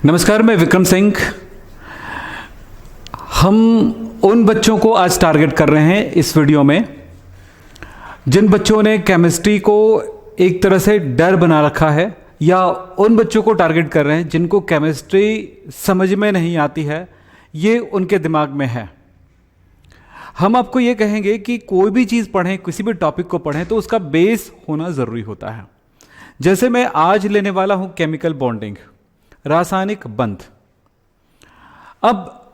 नमस्कार, मैं विक्रम सिंह। हम उन बच्चों को आज टारगेट कर रहे हैं इस वीडियो में जिन बच्चों ने केमिस्ट्री को एक तरह से डर बना रखा है, या उन बच्चों को टारगेट कर रहे हैं जिनको केमिस्ट्री समझ में नहीं आती है, ये उनके दिमाग में है। हम आपको ये कहेंगे कि कोई भी चीज़ पढ़ें, किसी भी टॉपिक को पढ़ें तो उसका बेस होना ज़रूरी होता है। जैसे मैं आज लेने वाला हूँ केमिकल बॉन्डिंग, रासायनिक बंध। अब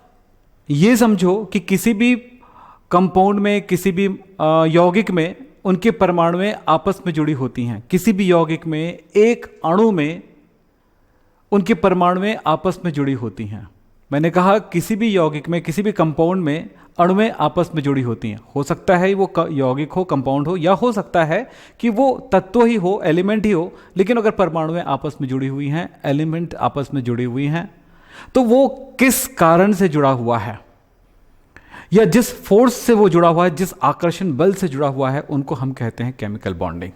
ये समझो कि किसी भी कंपाउंड में, किसी भी यौगिक में उनके परमाणुएं आपस में जुड़ी होती हैं। किसी भी यौगिक में, एक अणु में उनके परमाणुएं आपस में जुड़ी होती हैं। मैंने कहा किसी भी यौगिक में, किसी भी कंपाउंड में अणुएं आपस में जुड़ी होती हैं। हो सकता है वो यौगिक हो, कंपाउंड हो, या हो सकता है कि वो तत्व ही हो, एलिमेंट ही हो, लेकिन अगर परमाणुएं आपस में जुड़ी हुई हैं, एलिमेंट आपस में जुड़ी हुई हैं, तो वो किस कारण से जुड़ा हुआ है, या जिस फोर्स से वो जुड़ा हुआ है, जिस आकर्षण बल से जुड़ा हुआ है, उनको हम कहते हैं केमिकल बॉन्डिंग।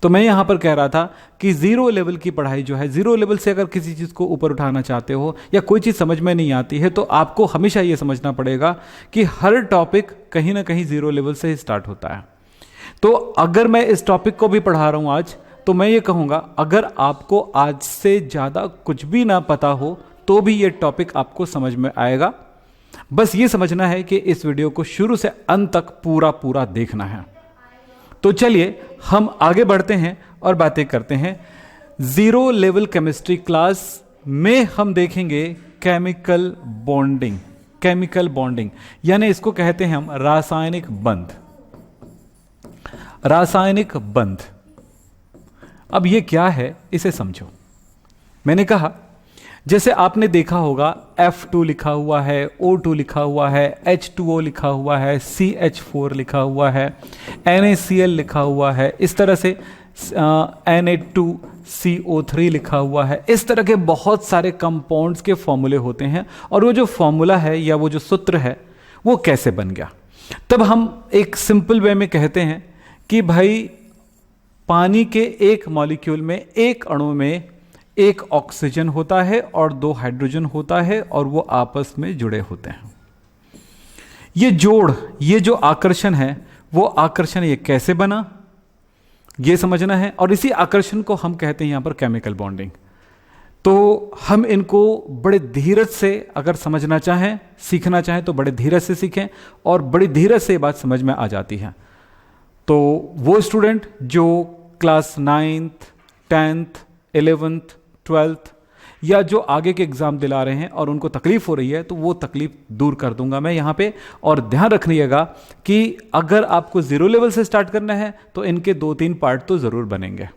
तो मैं यहां पर कह रहा था कि जीरो लेवल की पढ़ाई जो है, जीरो लेवल से अगर किसी चीज़ को ऊपर उठाना चाहते हो या कोई चीज़ समझ में नहीं आती है, तो आपको हमेशा ये समझना पड़ेगा कि हर टॉपिक कहीं ना कहीं जीरो लेवल से ही स्टार्ट होता है। तो अगर मैं इस टॉपिक को भी पढ़ा रहा हूँ आज, तो मैं ये कहूँगा अगर आपको आज से ज़्यादा कुछ भी ना पता हो तो भी ये टॉपिक आपको समझ में आएगा। बस ये समझना है कि इस वीडियो को शुरू से अंत तक पूरा देखना है। तो चलिए हम आगे बढ़ते हैं और बातें करते हैं। जीरो लेवल केमिस्ट्री क्लास में हम देखेंगे केमिकल बॉन्डिंग। केमिकल बॉन्डिंग यानी इसको कहते हैं हम रासायनिक बंध। रासायनिक बंध, अब ये क्या है इसे समझो। मैंने कहा जैसे आपने देखा होगा F2 लिखा हुआ है, O2 लिखा हुआ है, H2O लिखा हुआ है, CH4 लिखा हुआ है, NaCl लिखा हुआ है, इस तरह से Na2CO3 लिखा हुआ है। इस तरह के बहुत सारे कंपाउंड्स के फॉर्मूले होते हैं, और वो जो फॉर्मूला है या वो जो सूत्र है वो कैसे बन गया। तब हम एक सिंपल वे में कहते हैं कि भाई पानी के एक मॉलिक्यूल में, एक अणु में एक ऑक्सीजन होता है और दो हाइड्रोजन होता है, और वो आपस में जुड़े होते हैं। ये जोड़, ये जो आकर्षण है, वो आकर्षण ये कैसे बना, ये समझना है। और इसी आकर्षण को हम कहते हैं यहां पर केमिकल बॉन्डिंग। तो हम इनको बड़े धीरज से अगर समझना चाहें, सीखना चाहें, तो बड़े धीरज से सीखें, और बड़ी धीरज से ये बात समझ में आ जाती है। तो वो स्टूडेंट जो class 9th, 10th, 11th, 12th या जो आगे के एग्जाम दिला रहे हैं और उनको तकलीफ हो रही है, तो वो तकलीफ दूर कर दूंगा मैं यहाँ पे। और ध्यान रखिएगा कि अगर आपको जीरो लेवल से स्टार्ट करना है तो इनके 2-3 पार्ट तो जरूर बनेंगे।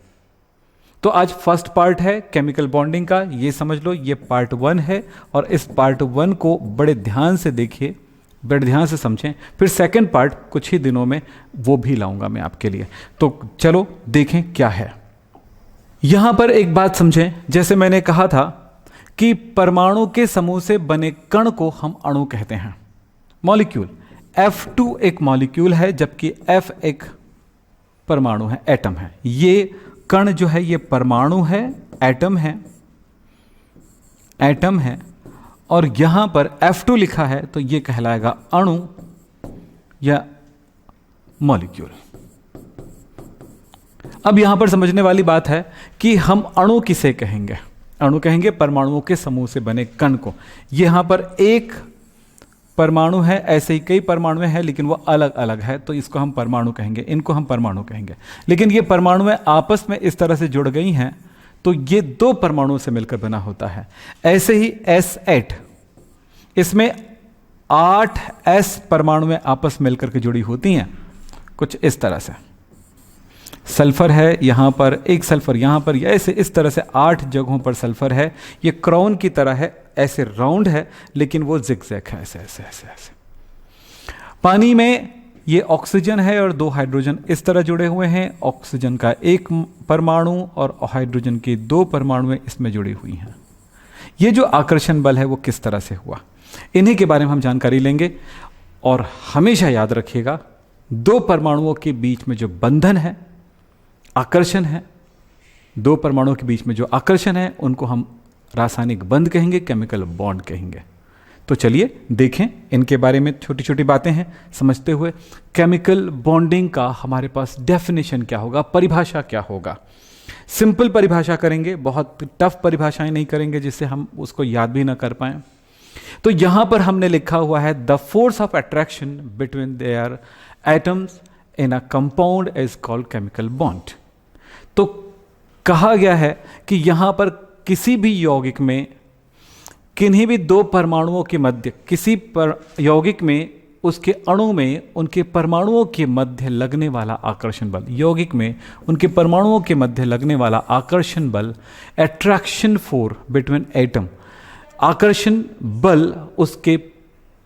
तो आज फर्स्ट पार्ट है केमिकल बॉन्डिंग का, ये समझ लो, ये पार्ट 1 है, और इस पार्ट 1 को बड़े ध्यान से देखिए, बड़े ध्यान से समझें। फिर सेकेंड पार्ट कुछ ही दिनों में वो भी लाऊंगा मैं आपके लिए। तो चलो देखें क्या है। यहां पर एक बात समझें, जैसे मैंने कहा था कि परमाणु के समूह से बने कण को हम अणु कहते हैं, मॉलिक्यूल। F2 एक मॉलिक्यूल है, जबकि F एक परमाणु है, एटम है। ये कण जो है ये परमाणु है, एटम है, एटम है। और यहां पर F2 लिखा है तो ये कहलाएगा अणु या मॉलिक्यूल। अब यहां पर समझने वाली बात है कि हम अणु किसे कहेंगे। अणु कहेंगे परमाणुओं के समूह से बने कण को। यहां पर एक परमाणु है, ऐसे ही कई परमाणु हैं, लेकिन वो अलग अलग है, तो इसको हम परमाणु कहेंगे, इनको हम परमाणु कहेंगे। लेकिन ये परमाणुएं आपस में इस तरह से जुड़ गई हैं तो ये 2 परमाणुओं से मिलकर बना होता है। ऐसे ही S8, इसमें 8 S परमाणुएं आपस में मिलकर के जुड़ी होती हैं, कुछ इस तरह से। सल्फर है यहां पर, एक सल्फर यहां पर, ऐसे इस तरह से 8 जगहों पर सल्फर है। ये क्राउन की तरह है, ऐसे राउंड है, लेकिन वो जिगजैग है, ऐसे ऐसे ऐसे ऐसे। पानी में ये ऑक्सीजन है और 2 हाइड्रोजन इस तरह जुड़े हुए हैं। ऑक्सीजन का एक परमाणु और हाइड्रोजन की 2 परमाणुएं इसमें जुड़ी हुई हैं। ये जो आकर्षण बल है वो किस तरह से हुआ, इन्हीं के बारे में हम जानकारी लेंगे। और हमेशा याद रखिएगा, 2 परमाणुओं के बीच में जो बंधन है, आकर्षण है, 2 परमाणुओं के बीच में जो आकर्षण है, उनको हम रासायनिक बंध कहेंगे, केमिकल बॉन्ड कहेंगे। तो चलिए देखें इनके बारे में, छोटी छोटी बातें हैं समझते हुए। केमिकल बॉन्डिंग का हमारे पास डेफिनेशन क्या होगा, परिभाषा क्या होगा। सिंपल परिभाषा करेंगे, बहुत टफ परिभाषाएं नहीं करेंगे जिससे हम उसको याद भी ना कर पाएं। तो यहां पर हमने लिखा हुआ है the force of attraction between their atoms in a compound is called chemical bond. तो कहा गया है कि यहां पर किसी भी यौगिक में, किन्हीं भी दो परमाणुओं के मध्य, किसी पर यौगिक में, उसके अणु में, उनके परमाणुओं के मध्य लगने वाला आकर्षण बल, यौगिक में उनके परमाणुओं के मध्य लगने वाला आकर्षण बल, अट्रैक्शन फोर्स बिटवीन एटम, आकर्षण बल उसके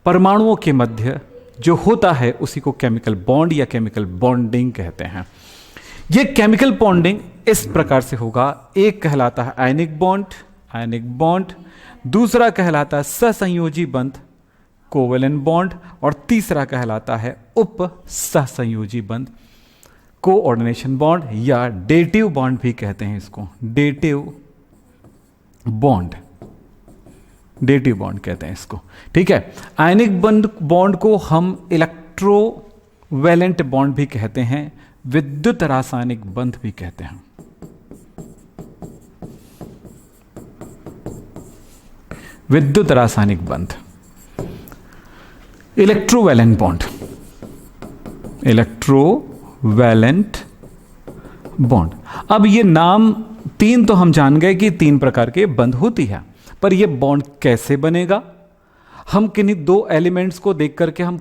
परमाणुओं के मध्य जो होता है उसी को केमिकल बॉन्ड या केमिकल बॉन्डिंग कहते हैं। यह केमिकल बॉन्डिंग इस प्रकार से होगा, एक कहलाता है आयनिक बॉन्ड, दूसरा कहलाता है सहसंयोजी बंध, कोवेलेंट बॉन्ड, और तीसरा कहलाता है उप सहसंयोजी बंध, कोऑर्डिनेशन बॉन्ड, या डेटिव बॉन्ड भी कहते हैं इसको, डेटिव बॉन्ड कहते हैं इसको। ठीक है, आयनिक बॉन्ड को हम इलेक्ट्रोवैलेंट बॉन्ड भी कहते हैं, विद्युत रासायनिक बंध भी कहते हैं। विद्युत रासायनिक बंध, इलेक्ट्रोवैलेंट बॉन्ड। अब ये नाम तीन तो हम जान गए कि तीन प्रकार के बंध होती है, पर ये बॉन्ड कैसे बनेगा? हम किन्हीं दो एलिमेंट्स को देख करके हम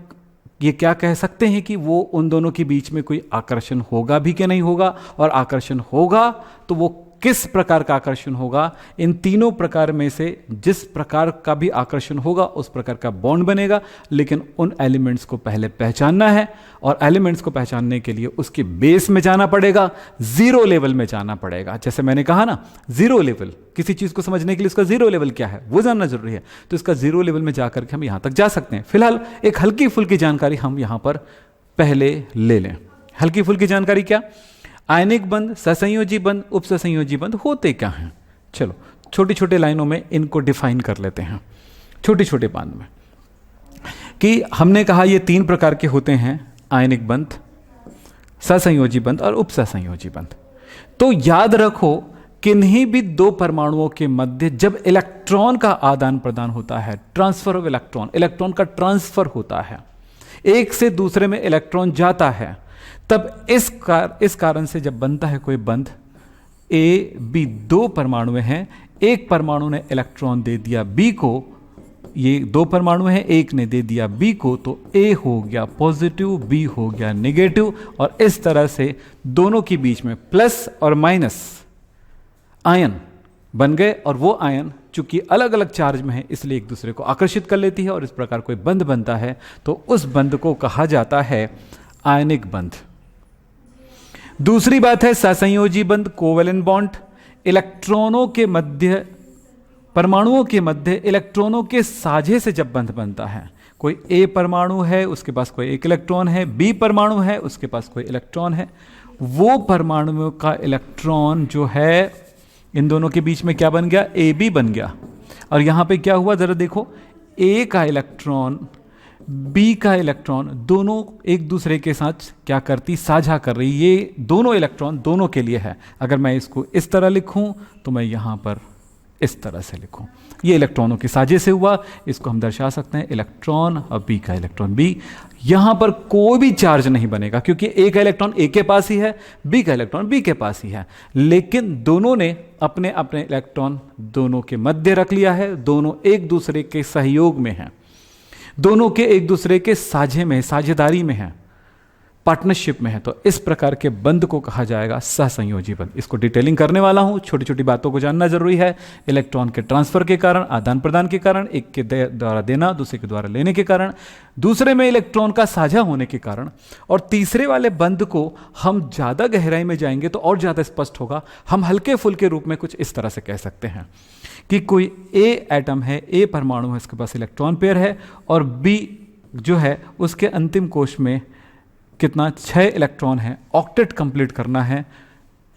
ये क्या कह सकते हैं कि वो उन दोनों के बीच में कोई आकर्षण होगा भी कि नहीं होगा, और आकर्षण होगा तो वो किस प्रकार का आकर्षण होगा? इन तीनों प्रकार में से जिस प्रकार का भी आकर्षण होगा उस प्रकार का बॉन्ड बनेगा। लेकिन उन एलिमेंट्स को पहले पहचानना है, और एलिमेंट्स को पहचानने के लिए उसके बेस में जाना पड़ेगा, जीरो लेवल में जाना पड़ेगा। जैसे मैंने कहा ना, जीरो लेवल, किसी चीज को समझने के लिए उसका जीरो लेवल क्या है वो जानना जरूरी है। तो इसका जीरो लेवल में जाकर के हम यहां तक जा सकते हैं। फिलहाल एक हल्की फुल्की जानकारी हम यहां पर पहले ले लें। हल्की फुल्की जानकारी क्या? आयनिक बंध, सहसंयोजी बंध, उपसहसंयोजी बंध होते क्या हैं? चलो छोटी छोटी लाइनों में इनको डिफाइन कर लेते हैं, छोटे छोटे बांध में। कि हमने कहा ये तीन प्रकार के होते हैं, आयनिक बंध, सहसंयोजी बंध और उपसहसंयोजी बंध। तो याद रखो, किन्हीं भी दो परमाणुओं के मध्य जब इलेक्ट्रॉन का आदान प्रदान होता है, ट्रांसफर ऑफ इलेक्ट्रॉन का ट्रांसफर होता है, एक से दूसरे में इलेक्ट्रॉन जाता है, तब इस कारण से जब बनता है कोई बंध, ए बी दो परमाणु हैं, एक परमाणु ने इलेक्ट्रॉन दे दिया बी को, ये दो परमाणु हैं, एक ने दे दिया बी को, तो ए हो गया पॉजिटिव, बी हो गया नेगेटिव, और इस तरह से दोनों के बीच में प्लस और माइनस आयन बन गए। और वो आयन चूंकि अलग अलग चार्ज में है इसलिए एक दूसरे को आकर्षित कर लेती है, और इस प्रकार कोई बंध बनता है। तो उस बंध को कहा जाता है आयनिक बंध। दूसरी बात है सहसंयोजी बंध, कोवेलेंट बॉन्ड। इलेक्ट्रॉनों के मध्य, परमाणुओं के मध्य इलेक्ट्रॉनों के साझे से जब बंध बनता है, कोई ए परमाणु है उसके पास कोई एक इलेक्ट्रॉन है, बी परमाणु है उसके पास कोई इलेक्ट्रॉन है, वो परमाणुओं का इलेक्ट्रॉन जो है इन दोनों के बीच में क्या बन गया? ए बी बन गया। और यहां पे क्या हुआ जरा देखो, ए का इलेक्ट्रॉन, बी का इलेक्ट्रॉन, दोनों एक दूसरे के साथ क्या करती? साझा कर रही। ये दोनों इलेक्ट्रॉन दोनों के लिए है। अगर मैं इसको इस तरह लिखूं तो मैं यहां पर इस तरह से लिखूं, ये इलेक्ट्रॉनों के साझे से हुआ। इसको हम दर्शा सकते हैं इलेक्ट्रॉन और बी का इलेक्ट्रॉन बी। यहां पर कोई भी चार्ज नहीं बनेगा क्योंकि ए का इलेक्ट्रॉन ए के पास ही है, बी का इलेक्ट्रॉन बी के पास ही है। लेकिन दोनों ने अपने अपने इलेक्ट्रॉन दोनों के मध्य रख लिया है, दोनों एक दूसरे के सहयोग में हैं, दोनों के एक दूसरे के साझे में, साझेदारी में है, पार्टनरशिप में है। तो इस प्रकार के बंध को कहा जाएगा सहसंयोजी बंध। इसको डिटेलिंग करने वाला हूं, छोटी छोटी बातों को जानना जरूरी है। इलेक्ट्रॉन के ट्रांसफर के कारण, आदान प्रदान के कारण, एक के द्वारा देना दूसरे के द्वारा लेने के कारण, दूसरे में इलेक्ट्रॉन का साझा होने के कारण, और तीसरे वाले बंध को हम ज्यादा गहराई में जाएंगे तो और ज्यादा स्पष्ट होगा। हम हल्के फुल्के रूप में कुछ इस तरह से कह सकते हैं कि कोई ए एटम है, ए परमाणु है, इसके पास इलेक्ट्रॉन पेयर है, और बी जो है उसके अंतिम कोश में कितना? 6 इलेक्ट्रॉन है, ऑक्टेट कंप्लीट करना है।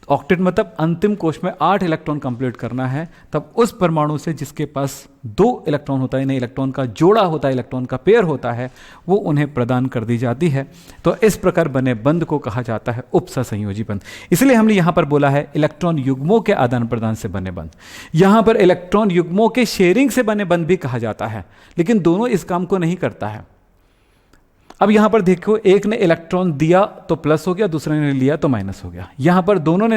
ऑक्टेट मतलब अंतिम कोश में 8 इलेक्ट्रॉन कंप्लीट करना है, तब उस परमाणु से जिसके पास 2 इलेक्ट्रॉन होता है, यानी इलेक्ट्रॉन का जोड़ा होता है, इलेक्ट्रॉन का पेयर होता है, वो उन्हें प्रदान कर दी जाती है। तो इस प्रकार बने बंध को कहा जाता है उपसहसंयोजी बंध। इसलिए हमने यहां पर बोला है इलेक्ट्रॉन युग्मों के आदान प्रदान से बने बंध। यहां पर इलेक्ट्रॉन युग्मों के शेयरिंग से बने बंध भी कहा जाता है, लेकिन दोनों इस काम को नहीं करता है। अब यहां पर देखो, एक ने इलेक्ट्रॉन दिया तो प्लस हो गया, दूसरे ने लिया तो माइनस हो गया। यहां पर दोनों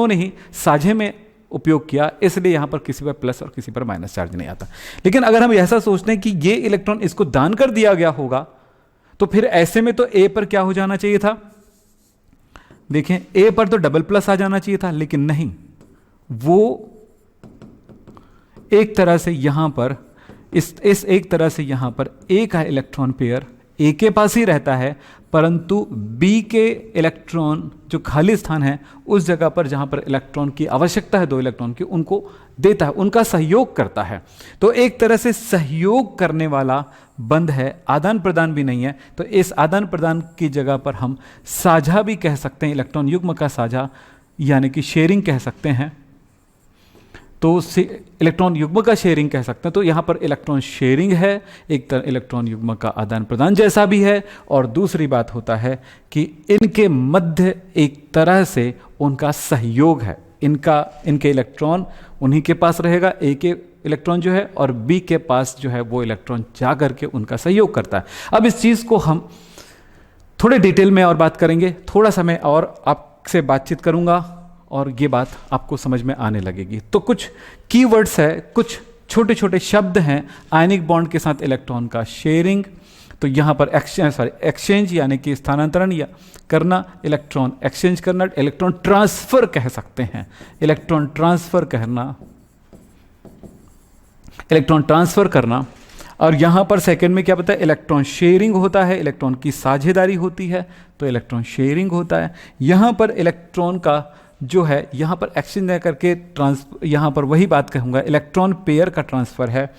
ने ही साझे में उपयोग किया, इसलिए यहां पर किसी पर प्लस और किसी पर माइनस चार्ज नहीं आता। लेकिन अगर हम ऐसा सोचते हैं कि ये इलेक्ट्रॉन इसको दान कर दिया गया होगा, तो फिर ऐसे में तो ए पर क्या हो जाना चाहिए था? देखें, ए पर तो डबल प्लस आ जाना चाहिए था, लेकिन नहीं, वो एक तरह से यहां पर इस एक तरह से यहां पर ए का इलेक्ट्रॉन पेयर ए के पास ही रहता है, परंतु बी के इलेक्ट्रॉन जो खाली स्थान है उस जगह पर जहां पर इलेक्ट्रॉन की आवश्यकता है 2 इलेक्ट्रॉन की, उनको देता है, उनका सहयोग करता है। तो एक तरह से सहयोग करने वाला बंध है, आदान प्रदान भी नहीं है। तो इस आदान प्रदान की जगह पर हम साझा भी कह सकते हैं, इलेक्ट्रॉन युग्म का साझा यानी कि शेयरिंग कह सकते हैं। तो इलेक्ट्रॉन युग्म का शेयरिंग कह सकते हैं। तो यहां पर इलेक्ट्रॉन शेयरिंग है, एक तरह इलेक्ट्रॉन युग्म का आदान प्रदान जैसा भी है, और दूसरी बात होता है कि इनके मध्य एक तरह से उनका सहयोग है। इनके इलेक्ट्रॉन उन्हीं के पास रहेगा, ए के इलेक्ट्रॉन जो है, और बी के पास जो है वो इलेक्ट्रॉन जा करके उनका सहयोग करता है। अब इस चीज को हम थोड़े डिटेल में और बात करेंगे, थोड़ा समय और आपसे बातचीत करूंगा और ये बात आपको समझ में आने लगेगी। तो कुछ कीवर्ड्स है, कुछ छोटे छोटे शब्द हैं आयनिक बॉन्ड के साथ इलेक्ट्रॉन का शेयरिंग। तो यहाँ पर एक्सचेंज यानी कि स्थानांतरण या करना, इलेक्ट्रॉन एक्सचेंज करना, इलेक्ट्रॉन ट्रांसफर कह सकते हैं, इलेक्ट्रॉन ट्रांसफर करना। और यहाँ पर सेकंड में क्या पता है, इलेक्ट्रॉन शेयरिंग होता है, इलेक्ट्रॉन की साझेदारी होती है, तो इलेक्ट्रॉन शेयरिंग होता है। यहाँ पर इलेक्ट्रॉन का जो है, यहाँ पर एक्सचेंज करके यहाँ पर वही बात कहूँगा, इलेक्ट्रॉन पेयर का ट्रांसफ़र है,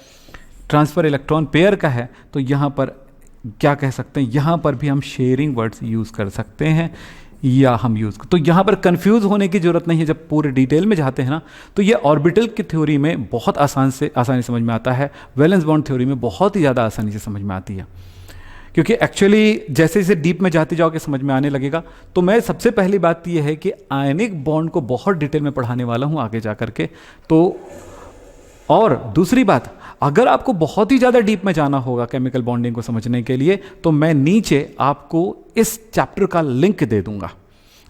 ट्रांसफ़र इलेक्ट्रॉन पेयर का है। तो यहाँ पर क्या कह सकते हैं, यहाँ पर भी हम शेयरिंग वर्ड्स यूज़ कर सकते हैं, या हम यूज़, तो यहाँ पर कंफ्यूज होने की ज़रूरत नहीं है। जब पूरे डिटेल में जाते हैं ना, तो ये ऑर्बिटल की थ्योरी में बहुत आसानी समझ में आता है, वैलेंस बॉन्ड थ्योरी में बहुत ही ज़्यादा आसानी से समझ में आती है, क्योंकि एक्चुअली जैसे जैसे डीप में जाते जाओगे समझ में आने लगेगा। तो मैं सबसे पहली बात यह है कि आयनिक बॉन्ड को बहुत डिटेल में पढ़ाने वाला हूँ आगे जा करके। तो और दूसरी बात, अगर आपको बहुत ही ज़्यादा डीप में जाना होगा केमिकल बॉन्डिंग को समझने के लिए, तो मैं नीचे आपको इस चैप्टर का लिंक दे दूंगा,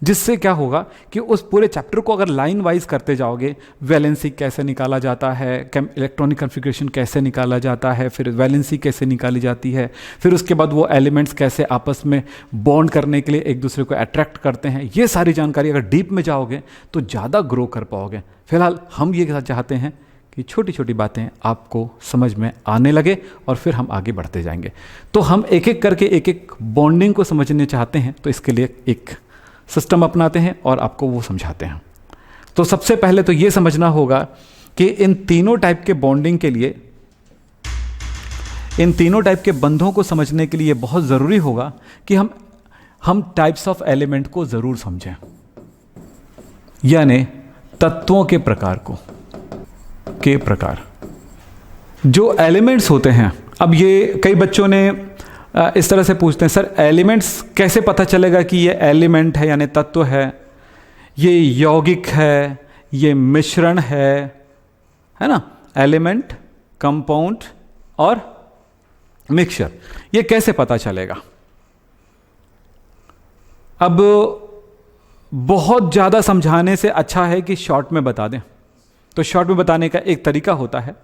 जिससे क्या होगा कि उस पूरे चैप्टर को अगर लाइन वाइज करते जाओगे, वैलेंसी कैसे निकाला जाता है, इलेक्ट्रॉनिक कॉन्फ़िगरेशन कैसे निकाला जाता है, फिर वैलेंसी कैसे निकाली जाती है, फिर उसके बाद वो एलिमेंट्स कैसे आपस में बॉन्ड करने के लिए एक दूसरे को अट्रैक्ट करते हैं, ये सारी जानकारी अगर डीप में जाओगे तो ज़्यादा ग्रो कर पाओगे। फिलहाल हम ये चाहते हैं कि छोटी छोटी बातें आपको समझ में आने लगे और फिर हम आगे बढ़ते जाएंगे। तो हम एक एक करके एक एक बॉन्डिंग को समझने चाहते हैं, तो इसके लिए एक सिस्टम अपनाते हैं और आपको वो समझाते हैं। तो सबसे पहले तो ये समझना होगा कि इन तीनों टाइप के बॉन्डिंग के लिए, इन तीनों टाइप के बंधों को समझने के लिए बहुत ज़रूरी होगा कि हम टाइप्स ऑफ एलिमेंट को ज़रूर समझें, यानी तत्वों के प्रकार जो एलिमेंट्स होते हैं। अब ये कई बच्चों ने इस तरह से पूछते हैं, सर एलिमेंट्स कैसे पता चलेगा कि ये एलिमेंट है यानी तत्व है, ये यौगिक है, ये मिश्रण है ना, एलिमेंट, कंपाउंड और मिक्सचर, ये कैसे पता चलेगा? अब बहुत ज़्यादा समझाने से अच्छा है कि शॉर्ट में बता दें। तो शॉर्ट में बताने का एक तरीका होता है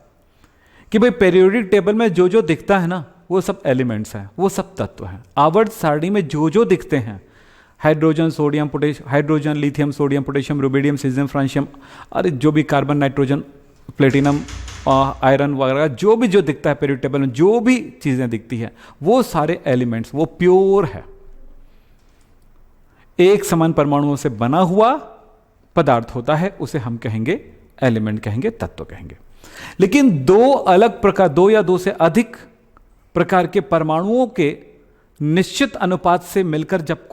कि भाई पीरियोडिक टेबल में जो जो दिखता है ना, वो सब एलिमेंट्स हैं, वो सब तत्व हैं। आवर्त सारणी में जो जो दिखते हैं, hydrogen, sodium, potassium, hydrogen, lithium, sodium, potassium, rubidium, caesium, francium, अरे जो भी कार्बन, नाइट्रोजन, प्लेटिनम, आयरन वगैरह, जो दिखता है पीरियोडिक टेबल में, जो भी चीज़ें दिखती हैं, वो सारे एलिमेंट्स, वो प्योर है, एक समान परमाणुओं से बना हुआ पदार्थ होता है, उसे हम कहेंगे एलिमेंट, कहेंगे तत्व कहेंगे। लेकिन दो अलग प्रकार, दो या दो से अधिक प्रकार के परमाणुओं के निश्चित अनुपात से मिलकर जब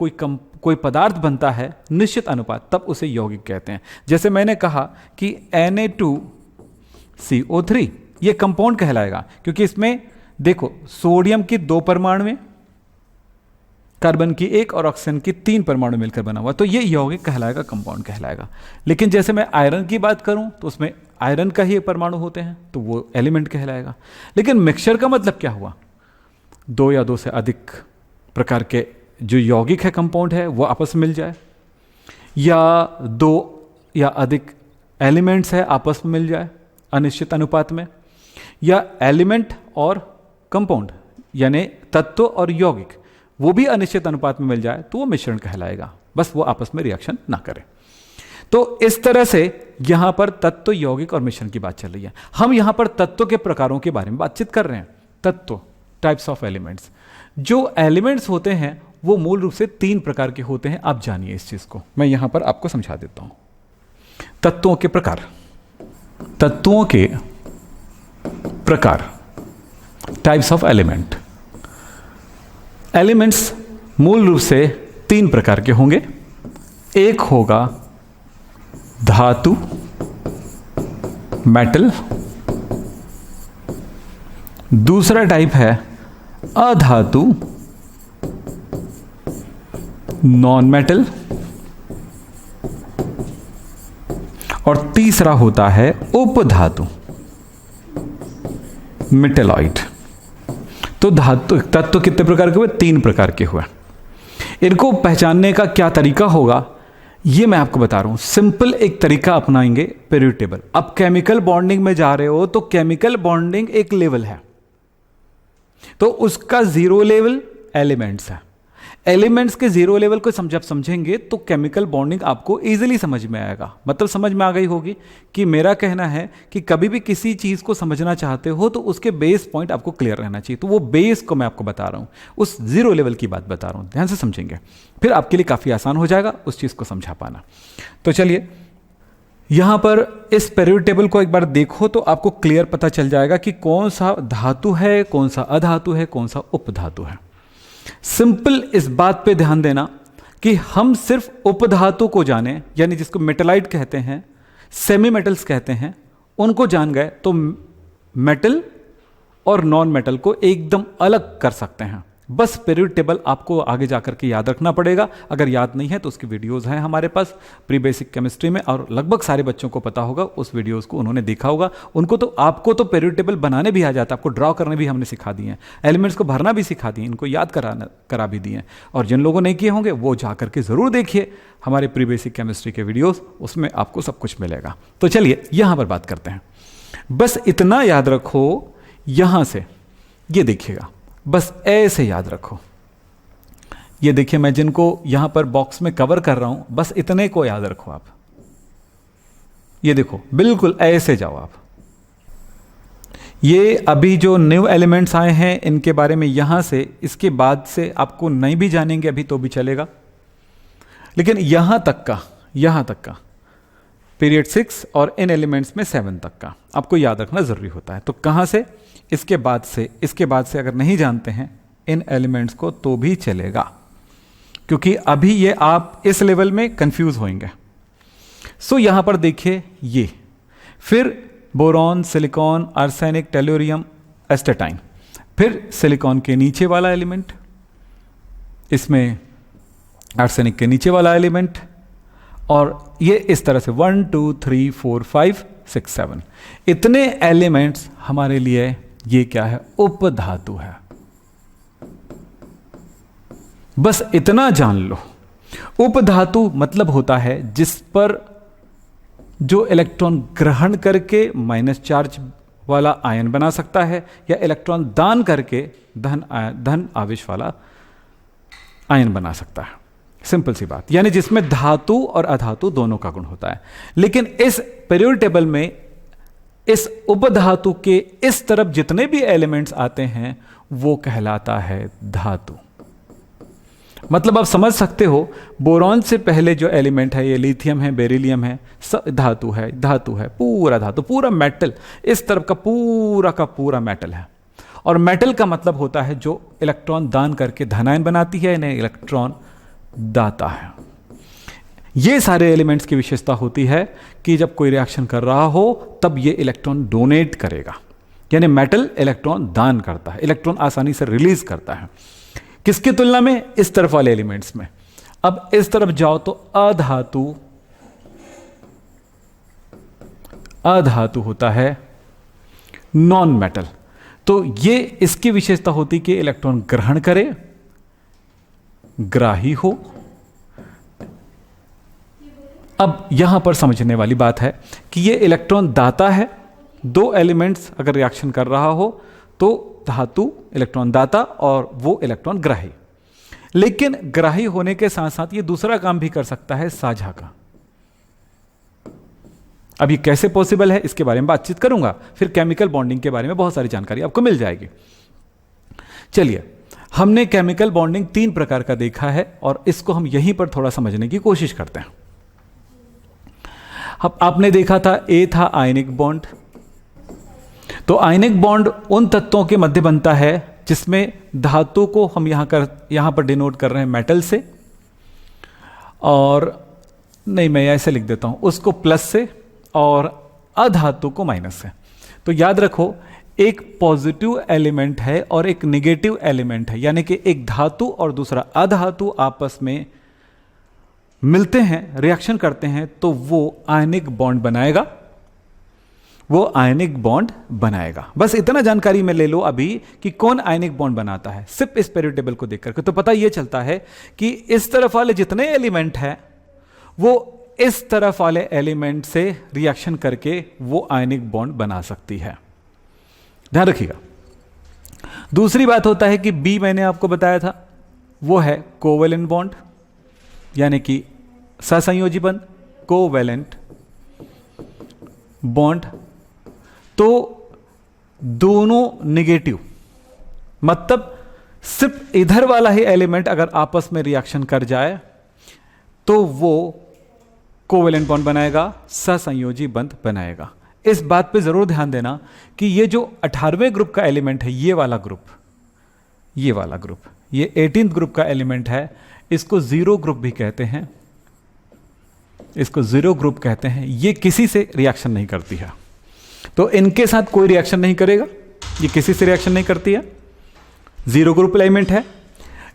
कोई पदार्थ बनता है निश्चित अनुपात, तब उसे यौगिक कहते हैं। जैसे मैंने कहा कि Na2CO3 ये कंपाउंड कहलाएगा, क्योंकि इसमें देखो सोडियम की 2 परमाणु में, कार्बन की 1 और ऑक्सीजन की 3 परमाणु मिलकर बना हुआ, तो ये यौगिक कहलाएगा, कंपाउंड कहलाएगा। लेकिन जैसे मैं आयरन की बात करूं तो उसमें आयरन का ही परमाणु होते हैं, तो वो एलिमेंट कहलाएगा। लेकिन मिक्सचर का मतलब क्या हुआ? 2 या 2 से अधिक प्रकार के जो यौगिक है, कंपाउंड है, वो आपस में मिल जाए, या 2 या अधिक एलिमेंट्स है आपस में मिल जाए अनिश्चित अनुपात में, या एलिमेंट और कंपाउंड यानी तत्व और यौगिक वो भी अनिश्चित अनुपात में मिल जाए, तो वो मिश्रण कहलाएगा। बस वो आपस में रिएक्शन ना करें। तो इस तरह से यहां पर तत्व, यौगिक और मिश्रण की बात चल रही है। हम यहां पर तत्व के प्रकारों के बारे में बातचीत कर रहे हैं। तत्व, टाइप्स ऑफ एलिमेंट्स। जो एलिमेंट्स होते हैं वो मूल रूप से 3 प्रकार के होते हैं। आप जानिए इस चीज को, मैं यहां पर आपको समझा देता हूं। तत्वों के प्रकार, तत्वों के प्रकार, टाइप्स ऑफ एलिमेंट। एलिमेंट्स मूल रूप से 3 प्रकार के होंगे। एक होगा धातु, मेटल। दूसरा टाइप है अधातु, नॉन मेटल। और तीसरा होता है उपधातु, मेटेलॉइड। तो धातु तत्व कितने प्रकार के हुए? 3 प्रकार के हुए। इनको पहचानने का क्या तरीका होगा ये मैं आपको बता रहा हूं। सिंपल एक तरीका अपनाएंगे, पीरियड टेबल। अब केमिकल बॉन्डिंग में जा रहे हो तो केमिकल बॉन्डिंग एक लेवल है, तो उसका 0 लेवल एलिमेंट्स है। एलिमेंट्स के 0 लेवल को जब समझेंगे तो केमिकल बॉन्डिंग आपको इजीली समझ में आएगा। मतलब समझ में आ गई होगी कि मेरा कहना है कि कभी भी किसी चीज को समझना चाहते हो तो उसके बेस पॉइंट आपको क्लियर रहना चाहिए। तो वो बेस को मैं आपको बता रहा हूं, उस 0 लेवल की बात बता रहा हूं। ध्यान से समझेंगे, फिर आपके लिए काफी आसान हो जाएगा उस चीज को समझा पाना। तो चलिए यहां पर इस पीरियड टेबल को एक बार देखो तो आपको क्लियर पता चल जाएगा कि कौन सा धातु है, कौन सा अधातु है, कौन सा उपधातु है। सिंपल इस बात पे ध्यान देना कि हम सिर्फ उपधातु को जाने, यानी जिसको मेटलाइट कहते हैं, सेमी मेटल्स कहते हैं, उनको जान गए तो मेटल और नॉन मेटल को एकदम अलग कर सकते हैं। बस पीरियड टेबल आपको आगे जाकर के याद रखना पड़ेगा। अगर याद नहीं है तो उसकी वीडियोस हैं हमारे पास प्री बेसिक केमिस्ट्री में, और लगभग सारे बच्चों को पता होगा, उस वीडियोस को उन्होंने देखा होगा। उनको तो, आपको तो पीरियड टेबल बनाने भी आ जाता है, आपको ड्रॉ करने भी हमने सिखा दिए हैं, एलिमेंट्स को भरना भी सिखा दिए, इनको याद करा भी दिए हैं। और जिन लोगों ने किए होंगे वो जाकर के जरूर देखिए हमारे प्री बेसिक केमिस्ट्री के वीडियोस, उसमें आपको सब कुछ मिलेगा। तो चलिए यहां पर बात करते हैं। बस इतना याद रखो, यहां से ये देखिएगा, बस ऐसे याद रखो। ये देखिए मैं जिनको यहां पर बॉक्स में कवर कर रहा हूं, बस इतने को याद रखो आप। ये देखो बिल्कुल ऐसे जाओ आप। ये अभी जो न्यू एलिमेंट्स आए हैं इनके बारे में यहां से, इसके बाद से आपको नहीं भी जानेंगे अभी तो भी चलेगा, लेकिन यहां तक का पीरियड 6 और इन एलिमेंट्स में 7 तक का आपको याद रखना जरूरी होता है। तो कहां से? इसके बाद से अगर नहीं जानते हैं इन एलिमेंट्स को तो भी चलेगा, क्योंकि अभी ये आप इस लेवल में कंफ्यूज होंगे। सो यहां पर देखिए ये, फिर boron, silicon, arsenic, tellurium, astatine, फिर सिलिकॉन के नीचे वाला एलिमेंट, इसमें आर्सेनिक के नीचे वाला एलिमेंट, और ये इस तरह से 1 2 3 4 5 6 7 इतने एलिमेंट्स हमारे लिए ये क्या है? उपधातु है। बस इतना जान लो। उपधातु मतलब होता है जिस पर जो इलेक्ट्रॉन ग्रहण करके माइनस चार्ज वाला आयन बना सकता है, या इलेक्ट्रॉन दान करके धन आवेश वाला आयन बना सकता है। सिंपल सी बात, यानी जिसमें धातु और अधातु दोनों का गुण होता है। लेकिन इस पीरियड टेबल में इस उपधातु के इस तरफ जितने भी एलिमेंट्स आते हैं वो कहलाता है धातु। मतलब आप समझ सकते हो, बोरॉन से पहले जो एलिमेंट है, ये लिथियम है, बेरिलियम है, सब धातु है, पूरा धातु, पूरा मेटल, इस तरफ का पूरा मेटल है। और मेटल का मतलब होता है जो इलेक्ट्रॉन दान करके धनायन बनाती है, इन्हें इलेक्ट्रॉन दाता है। ये सारे एलिमेंट्स की विशेषता होती है कि जब कोई रिएक्शन कर रहा हो तब ये इलेक्ट्रॉन डोनेट करेगा, यानी मेटल इलेक्ट्रॉन दान करता है, इलेक्ट्रॉन आसानी से रिलीज करता है। किसकी तुलना में? इस तरफ वाले एलिमेंट्स में। अब इस तरफ जाओ तो अधातु होता है नॉन मेटल। तो ये इसकी विशेषता होती कि इलेक्ट्रॉन ग्रहण करे, ग्राही हो। अब यहां पर समझने वाली बात है कि ये इलेक्ट्रॉन दाता है। दो एलिमेंट्स अगर रिएक्शन कर रहा हो तो धातु इलेक्ट्रॉन दाता और वो इलेक्ट्रॉन ग्राही। लेकिन ग्राही होने के साथ साथ ये दूसरा काम भी कर सकता है, साझा का। अब ये कैसे पॉसिबल है इसके बारे में बातचीत करूंगा, फिर केमिकल बॉन्डिंग के बारे में बहुत सारी जानकारी आपको मिल जाएगी। चलिए, हमने केमिकल बॉन्डिंग 3 प्रकार का देखा है और इसको हम यहीं पर थोड़ा समझने की कोशिश करते हैं। अब आपने देखा था ए था आयनिक बॉन्ड। तो आयनिक बॉन्ड उन तत्वों के मध्य बनता है जिसमें धातु को हम यहां पर डिनोट कर रहे हैं मेटल से, और नहीं मैं ऐसे लिख देता हूं उसको प्लस से और अधातु को माइनस से। तो याद रखो, एक पॉजिटिव एलिमेंट है और एक नेगेटिव एलिमेंट है, यानी कि एक धातु और दूसरा अधातु आपस में मिलते हैं, रिएक्शन करते हैं तो वो आयनिक बॉन्ड बनाएगा, वो आयनिक बॉन्ड बनाएगा। बस इतना जानकारी में ले लो अभी कि कौन आयनिक बॉन्ड बनाता है, सिर्फ इस पीरियड टेबल को देख करके तो पता यह चलता है कि इस तरफ वाले जितने एलिमेंट हैं वो इस तरफ वाले एलिमेंट से रिएक्शन करके वो आयनिक बॉन्ड बना सकती है। ध्यान रखिएगा। दूसरी बात होता है कि बी मैंने आपको बताया था, वो है कोवेलेंट बॉन्ड, यानी कि सहसंयोजी बंध, कोवेलेंट बॉन्ड। तो दोनों नेगेटिव, मतलब सिर्फ इधर वाला ही एलिमेंट अगर आपस में रिएक्शन कर जाए तो वो कोवेलेंट बॉन्ड बनाएगा, सहसंयोजी बंध बनाएगा। इस बात पे जरूर ध्यान देना कि ये जो 18वें ग्रुप का एलिमेंट है, ये वाला ग्रुप, ये 18th ग्रुप का एलिमेंट है, इसको जीरो ग्रुप भी कहते हैं, इसको जीरो ग्रुप कहते हैं। ये किसी से रिएक्शन नहीं करती है, तो इनके साथ कोई रिएक्शन नहीं करेगा, ये किसी से रिएक्शन नहीं करती है, जीरो ग्रुप एलिमेंट है।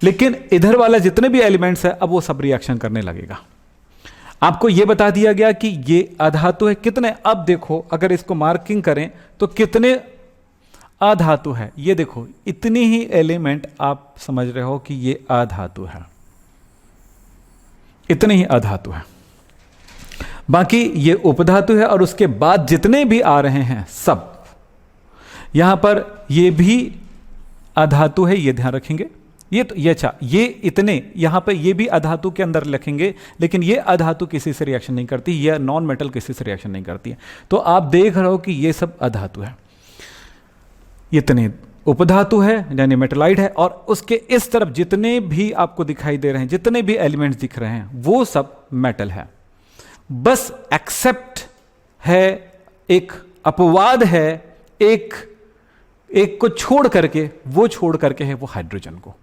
लेकिन इधर वाला जितने भी एलिमेंट्स है अब वो सब रिएक्शन करने लगेगा। आपको यह बता दिया गया कि ये अधातु है कितने। अब देखो, अगर इसको मार्किंग करें तो कितने अधातु है, ये देखो इतनी ही एलिमेंट आप समझ रहे हो कि ये अधातु है, इतने ही अधातु है। बाकी ये उपधातु है और उसके बाद जितने भी आ रहे हैं सब, यहां पर ये भी अधातु है, ये ध्यान रखेंगे। ये इतने यहां पे ये भी अधातु के अंदर लिखेंगे, लेकिन ये अधातु किसी से रिएक्शन नहीं करती, ये नॉन मेटल किसी से रिएक्शन नहीं करती है। तो आप देख रहे हो कि ये सब अधातु है, इतने उपधातु है यानी मेटलाइड है, और उसके इस तरफ जितने भी आपको दिखाई दे रहे हैं, जितने भी एलिमेंट्स दिख रहे हैं, वो सब मेटल है। बस एक्सेप्ट है, एक अपवाद है, एक को छोड़ करके, वो छोड़ करके है वो हाइड्रोजन को।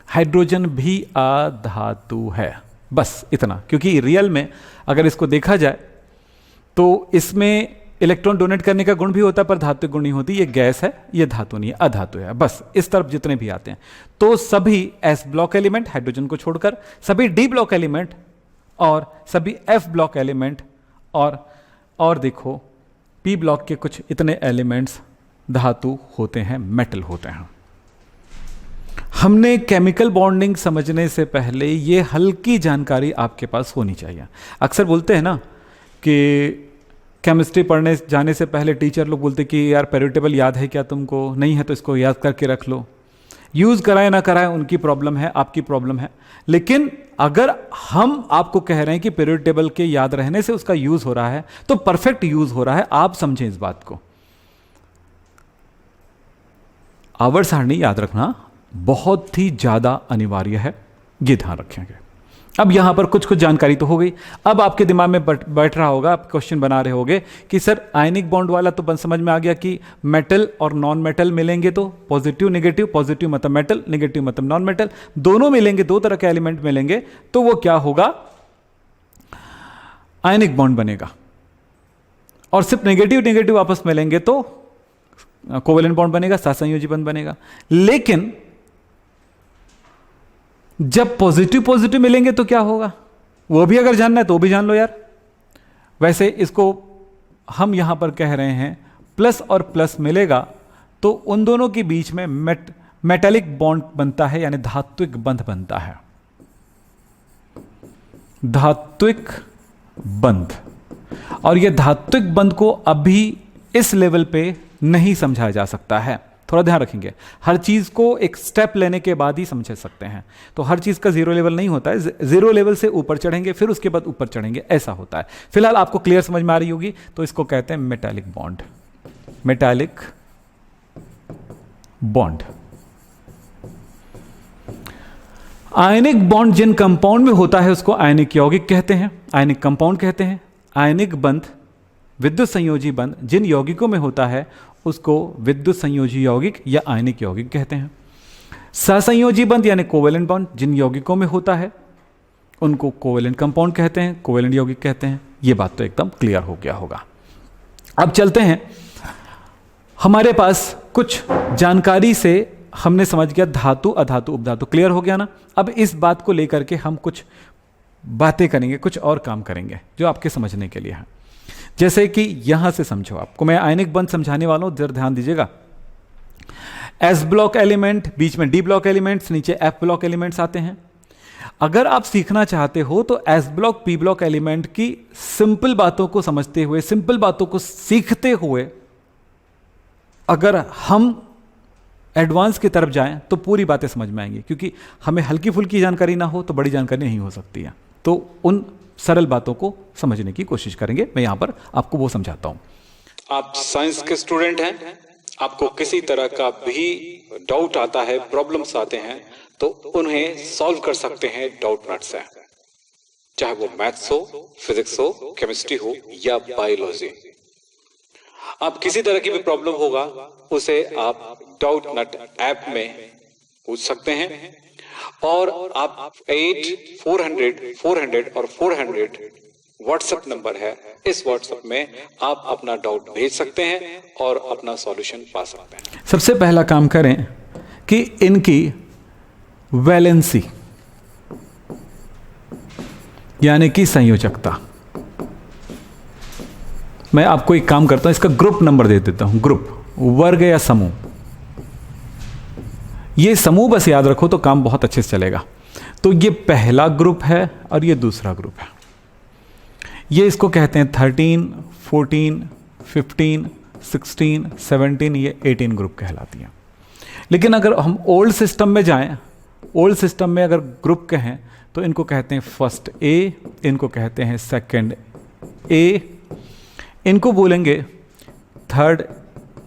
हाइड्रोजन भी अधातु है, बस इतना। क्योंकि रियल में अगर इसको देखा जाए तो इसमें इलेक्ट्रॉन डोनेट करने का गुण भी होता है पर धातु गुण नहीं होती। ये गैस है, ये धातु नहीं है, अधातु है। बस इस तरफ जितने भी आते हैं तो सभी एस ब्लॉक एलिमेंट हाइड्रोजन को छोड़कर, सभी डी ब्लॉक एलिमेंट और सभी एफ ब्लॉक एलिमेंट, और देखो पी ब्लॉक के कुछ इतने एलिमेंट्स धातु होते हैं, मेटल होते हैं। हमने केमिकल बॉन्डिंग समझने से पहले ये हल्की जानकारी आपके पास होनी चाहिए। अक्सर बोलते हैं ना कि केमिस्ट्री पढ़ने जाने से पहले टीचर लोग बोलते कि यार पीरियड टेबल याद है क्या तुमको? नहीं है तो इसको याद करके रख लो। यूज कराए ना कराए उनकी प्रॉब्लम है, आपकी प्रॉब्लम है। लेकिन अगर हम आपको कह रहे हैं कि पीरियड टेबल के याद रहने से उसका यूज हो रहा है तो परफेक्ट यूज हो रहा है। आप समझें इस बात को। आवर्त सारणी याद रखना बहुत ही ज्यादा अनिवार्य है, ये ध्यान रखेंगे। अब यहां पर कुछ कुछ जानकारी तो हो गई। अब आपके दिमाग में बैठ रहा होगा, आप क्वेश्चन बना रहे होगे कि सर आयनिक बॉन्ड वाला तो समझ में आ गया कि मेटल और नॉन मेटल मिलेंगे तो पॉजिटिव नेगेटिव, पॉजिटिव मतलब मेटल, नेगेटिव मतलब नॉन मेटल, दोनों मिलेंगे, दो तरह के एलिमेंट मिलेंगे तो वो क्या होगा, आयनिक बॉन्ड बनेगा। और सिर्फ नेगेटिव नेगेटिव आपस में मिलेंगे तो कोवेलेंट बॉन्ड बनेगा, सहसंयोजी बंध बनेगा। लेकिन जब पॉजिटिव पॉजिटिव मिलेंगे तो क्या होगा, वो भी अगर जानना है तो भी जान लो यार। वैसे इसको हम यहां पर कह रहे हैं प्लस और प्लस मिलेगा तो उन दोनों के बीच में मेटालिक बॉन्ड बनता है, यानी धात्विक बंध बनता है, धात्विक बंध। और यह धात्विक बंध को अभी इस लेवल पे नहीं समझा जा सकता है, थोड़ा ध्यान रखेंगे। हर चीज को एक स्टेप लेने के बाद ही समझ सकते हैं, तो हर चीज का जीरो लेवल नहीं होता है, जीरो लेवल से ऊपर चढ़ेंगे फिर उसके बाद ऊपर चढ़ेंगे, ऐसा होता है। फिलहाल आपको क्लियर समझ में आ रही होगी, तो इसको कहते हैं metallic bond, metallic bond. Ionic bond जिन कंपाउंड में होता है उसको आयनिक यौगिक कहते हैं, आयनिक कंपाउंड कहते हैं। आयनिक बंध, विद्युत संयोजी बंध जिन यौगिकों में होता है उसको विद्युत संयोजी यौगिक या आयनिक यौगिक कहते हैं। सहसंयोजी बंध यानी कोवेलेंट बॉन्ड जिन यौगिकों में होता है उनको कोवेलेंट कंपाउंड कहते हैं, कोवेलेंट यौगिक कहते हैं। ये बात तो एकदम क्लियर हो गया होगा। अब चलते हैं, हमारे पास कुछ जानकारी से हमने समझ गया धातु अधातु उपधातु, क्लियर हो गया ना। अब इस बात को लेकर के हम कुछ बातें करेंगे, कुछ और काम करेंगे जो आपके समझने के लिए है। जैसे कि यहां से समझो, आपको मैं आयनिक बंध समझाने वाला हूं, जरा ध्यान दीजिएगा। एस ब्लॉक एलिमेंट, बीच में डी ब्लॉक एलिमेंट्स, नीचे एफ ब्लॉक एलिमेंट्स आते हैं। अगर आप सीखना चाहते हो तो S block P block element की सिंपल बातों को समझते हुए, सिंपल बातों को सीखते हुए अगर हम एडवांस की तरफ जाएं तो पूरी बातें समझ में आएंगी, क्योंकि हमें हल्की फुल्की जानकारी ना हो तो बड़ी जानकारी नहीं हो सकती है। तो उन सरल बातों को समझने की कोशिश करेंगे, मैं यहां पर आपको वो समझाता हूं। आप साइंस के स्टूडेंट हैं, आपको किसी तरह का भी डाउट आता है, प्रॉब्लम्स आते हैं, तो उन्हें सॉल्व कर सकते हैं डाउट नट से, चाहे वो मैथ्स हो, फिजिक्स हो, केमिस्ट्री हो या बायोलॉजी। आप किसी तरह की भी प्रॉब्लम होगा उसे आप डाउट नट ऐप में पूछ सकते हैं। और आप 8,400 और 400 व्हाट्सएप नंबर है, इस व्हाट्सएप में आप अपना डाउट भेज सकते हैं और अपना सॉल्यूशन पा सकते हैं। सबसे पहला काम करें कि इनकी वैलेंसी यानी कि संयोजकता, मैं आपको एक काम करता हूं, इसका ग्रुप नंबर दे देता हूं। ग्रुप, वर्ग या समूह, ये समूह बस याद रखो तो काम बहुत अच्छे से चलेगा। तो ये पहला ग्रुप है और ये दूसरा ग्रुप है। ये इसको कहते हैं 13, 14, 15, 16, 17, ये 18 ग्रुप कहलाती हैं। लेकिन अगर हम ओल्ड सिस्टम में जाएं, ओल्ड सिस्टम में अगर ग्रुप कहें तो इनको कहते हैं फर्स्ट ए, इनको कहते हैं सेकंड ए, इनको बोलेंगे third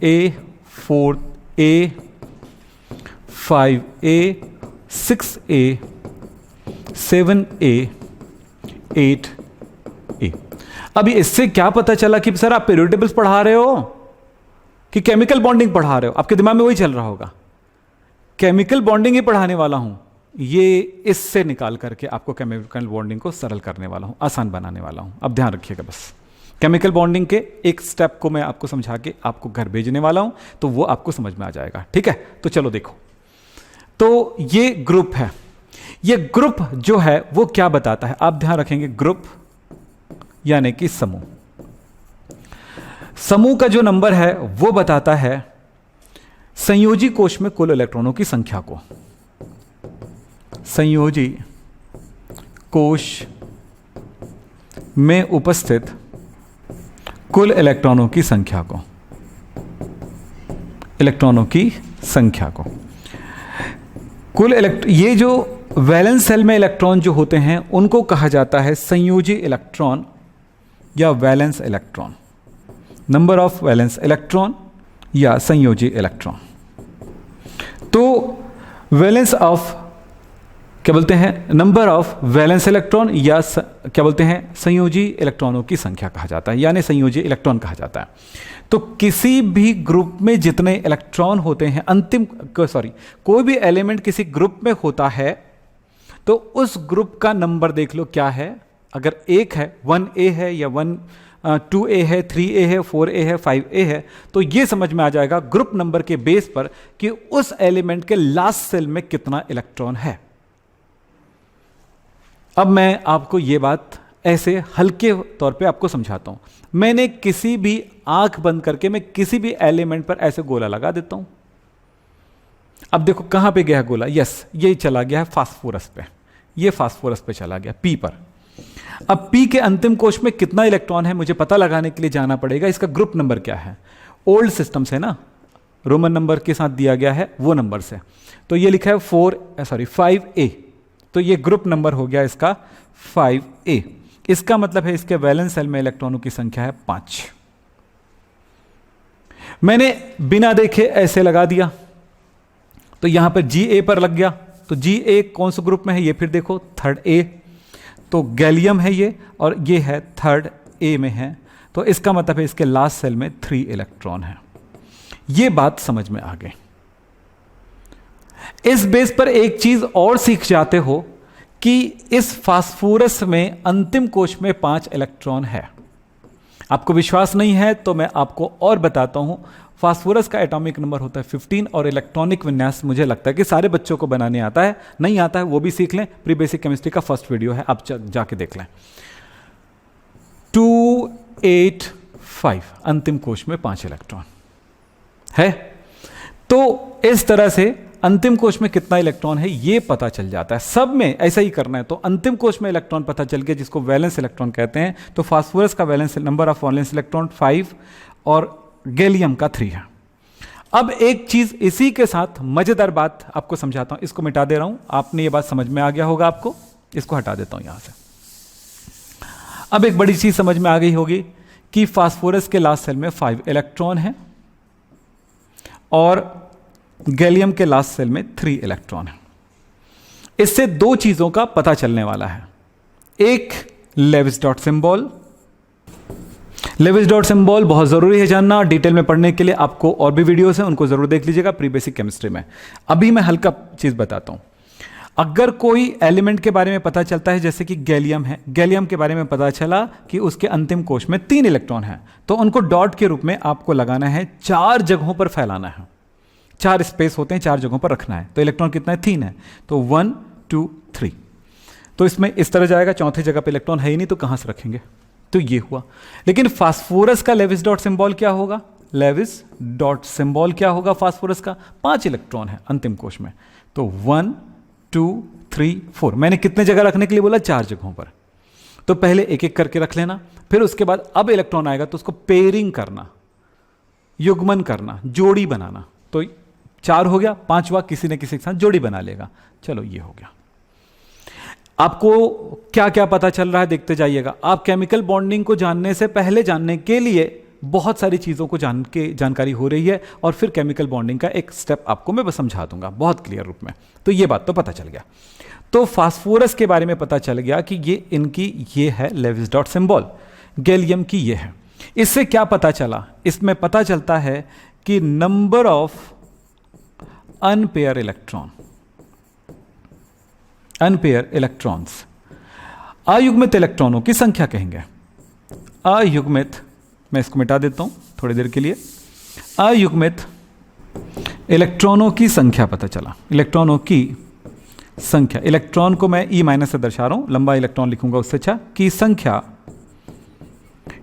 A, fourth A, 5A, 6A, 7A, 8A। अभी इससे क्या पता चला कि सर आप पीरियोडिक टेबल्स पढ़ा रहे हो कि केमिकल बॉन्डिंग पढ़ा रहे हो? आपके दिमाग में वही चल रहा होगा, केमिकल बॉन्डिंग ही पढ़ाने वाला हूं। ये इससे निकाल करके आपको केमिकल बॉन्डिंग को सरल करने वाला हूं, आसान बनाने वाला हूं। अब ध्यान रखिएगा, बस केमिकल बॉन्डिंग के एक स्टेप को मैं आपको समझा के आपको घर भेजने वाला हूं, तो वो आपको समझ में आ जाएगा। ठीक है, तो चलो देखो। तो ये ग्रुप है, ये ग्रुप जो है वो क्या बताता है, आप ध्यान रखेंगे। ग्रुप यानी कि समूह, समूह का जो नंबर है वो बताता है संयोजी कोश में कुल इलेक्ट्रॉनों की संख्या को, संयोजी कोश में उपस्थित कुल इलेक्ट्रॉनों की संख्या को, इलेक्ट्रॉनों की संख्या को कुल ये जो वैलेंस सेल में इलेक्ट्रॉन जो होते हैं उनको कहा जाता है संयोजी इलेक्ट्रॉन या valence electron, number of valence electron या संयोजी इलेक्ट्रॉन। तो वैलेंस ऑफ क्या बोलते हैं, नंबर ऑफ वैलेंस इलेक्ट्रॉन, या क्या बोलते हैं, संयोजी इलेक्ट्रॉनों की संख्या कहा जाता है, यानी संयोजी इलेक्ट्रॉन कहा जाता है। तो किसी भी ग्रुप में जितने इलेक्ट्रॉन होते हैं, कोई भी एलिमेंट किसी ग्रुप में होता है तो उस ग्रुप का नंबर देख लो क्या है। अगर एक है, 1A है या 2A है, 3A है, 4A है, 5A है, तो यह समझ में आ जाएगा ग्रुप नंबर के बेस पर कि उस एलिमेंट के लास्ट सेल में कितना इलेक्ट्रॉन है। अब मैं आपको यह बात ऐसे हल्के तौर पे आपको समझाता हूं। मैंने किसी भी आंख बंद करके मैं किसी भी एलिमेंट पर ऐसे गोला लगा देता हूं। अब देखो कहां पे गया गोला, यस ये चला गया है फास्फोरस पे, ये फास्फोरस पे चला गया, पी पर। अब पी के अंतिम कोश में कितना इलेक्ट्रॉन है मुझे पता लगाने के लिए जाना पड़ेगा इसका ग्रुप नंबर क्या है। ओल्ड सिस्टम से ना रोमन नंबर के साथ दिया गया है वो नंबर से, तो ये लिखा है 5A, तो ये ग्रुप नंबर हो गया इसका 5A। इसका मतलब है इसके वैलेंस सेल में इलेक्ट्रॉनों की संख्या है 5। मैंने बिना देखे ऐसे लगा दिया तो यहां पर Ga पर लग गया, तो Ga कौन से ग्रुप में है ये फिर देखो, 3A, तो गैलियम है ये और ये है 3A में है, तो इसका मतलब है इसके लास्ट सेल में 3 इलेक्ट्रॉन है। ये बात समझ में आ गई। इस बेस पर एक चीज और सीख जाते हो कि इस फास्फोरस में अंतिम कोश में 5 इलेक्ट्रॉन है। आपको विश्वास नहीं है तो मैं आपको और बताता हूं। फास्फोरस का एटॉमिक नंबर होता है 15 और इलेक्ट्रॉनिक विन्यास मुझे लगता है कि सारे बच्चों को बनाने आता है, नहीं आता है वो भी सीख लें, प्री बेसिक केमिस्ट्री का फर्स्ट वीडियो है, आप जाके देख लें। 285 अंतिम कोश में 5 इलेक्ट्रॉन है। तो इस तरह से अंतिम कोश में कितना इलेक्ट्रॉन है ये पता चल जाता है। सब में ऐसा ही करना है। तो अंतिम कोश में इलेक्ट्रॉन पता चल गया जिसको वैलेंस इलेक्ट्रॉन कहते हैं। तो फास्फोरस का valence number of valence electron 5 और गैलियम का 3 है। अब एक चीज इसी के साथ मजेदार बात आपको समझाता हूं, इसको मिटा दे रहा हूं, आपने ये बात समझ में आ गया होगा आपको, इसको हटा देता हूं यहां से। अब एक बड़ी चीज समझ में आ गई होगी कि फास्फोरस के लास्ट सेल में 5 इलेक्ट्रॉन है और गैलियम के लास्ट सेल में 3 इलेक्ट्रॉन है। इससे दो चीजों का पता चलने वाला है। एक Lewis dot symbol, Lewis dot symbol बहुत जरूरी है जानना, डिटेल में पढ़ने के लिए आपको और भी वीडियोस हैं उनको जरूर देख लीजिएगा प्री बेसिक केमिस्ट्री में। अभी मैं हल्का चीज बताता हूं। अगर कोई एलिमेंट के बारे में पता चलता है जैसे कि गैलियम है, गैलियम के बारे में पता चला कि उसके अंतिम कोश में 3 इलेक्ट्रॉन है, तो उनको डॉट के रूप में आपको लगाना है, 4 जगहों पर फैलाना है। 4 स्पेस होते हैं, 4 जगहों पर रखना है। तो इलेक्ट्रॉन कितना है, 3 है, तो 1 2 3। तो इसमें इस तरह जाएगा, चौथी जगह पे इलेक्ट्रॉन है ही नहीं तो कहां से रखेंगे, तो ये हुआ। लेकिन फास्फोरस का लेविस डॉट सिंबल क्या होगा, लेविस डॉट सिंबल क्या होगा फास्फोरस का, 5 इलेक्ट्रॉन है अंतिम कोश में, तो 1 2 3 4। मैंने कितने जगह रखने के लिए बोला, 4 जगहों पर। तो पहले एक एक करके रख लेना, फिर उसके बाद अब इलेक्ट्रॉन आएगा तो उसको पेयरिंग करना, युग्मन करना, जोड़ी बनाना। तो 4 हो गया, 5वां किसी न किसी के साथ जोड़ी बना लेगा। चलो ये हो गया। आपको क्या क्या पता चल रहा है देखते जाइएगा। आप केमिकल बॉन्डिंग को जानने से पहले जानने के लिए बहुत सारी चीजों को जानकारी हो रही है और फिर केमिकल बॉन्डिंग का एक स्टेप आपको मैं समझा दूंगा बहुत क्लियर रूप में। तो ये बात तो पता चल गया। तो फास्फोरस के बारे में पता चल गया कि ये इनकी ये है लेविस डॉट सिंबल, गैलियम की ये है। इससे क्या पता चला, इसमें पता चलता है कि number of unpaired electron, unpaired electrons, अयुग्मित इलेक्ट्रॉनों की संख्या कहेंगे। अयुग्मित, मैं इसको मिटा देता हूं थोड़ी देर के लिए। अयुग्मित इलेक्ट्रॉनों की संख्या पता चला, इलेक्ट्रॉनों की संख्या। इलेक्ट्रॉन को मैं ई माइनस से दर्शा रहा हूं, लंबा इलेक्ट्रॉन लिखूंगा उससे अच्छा, की संख्या,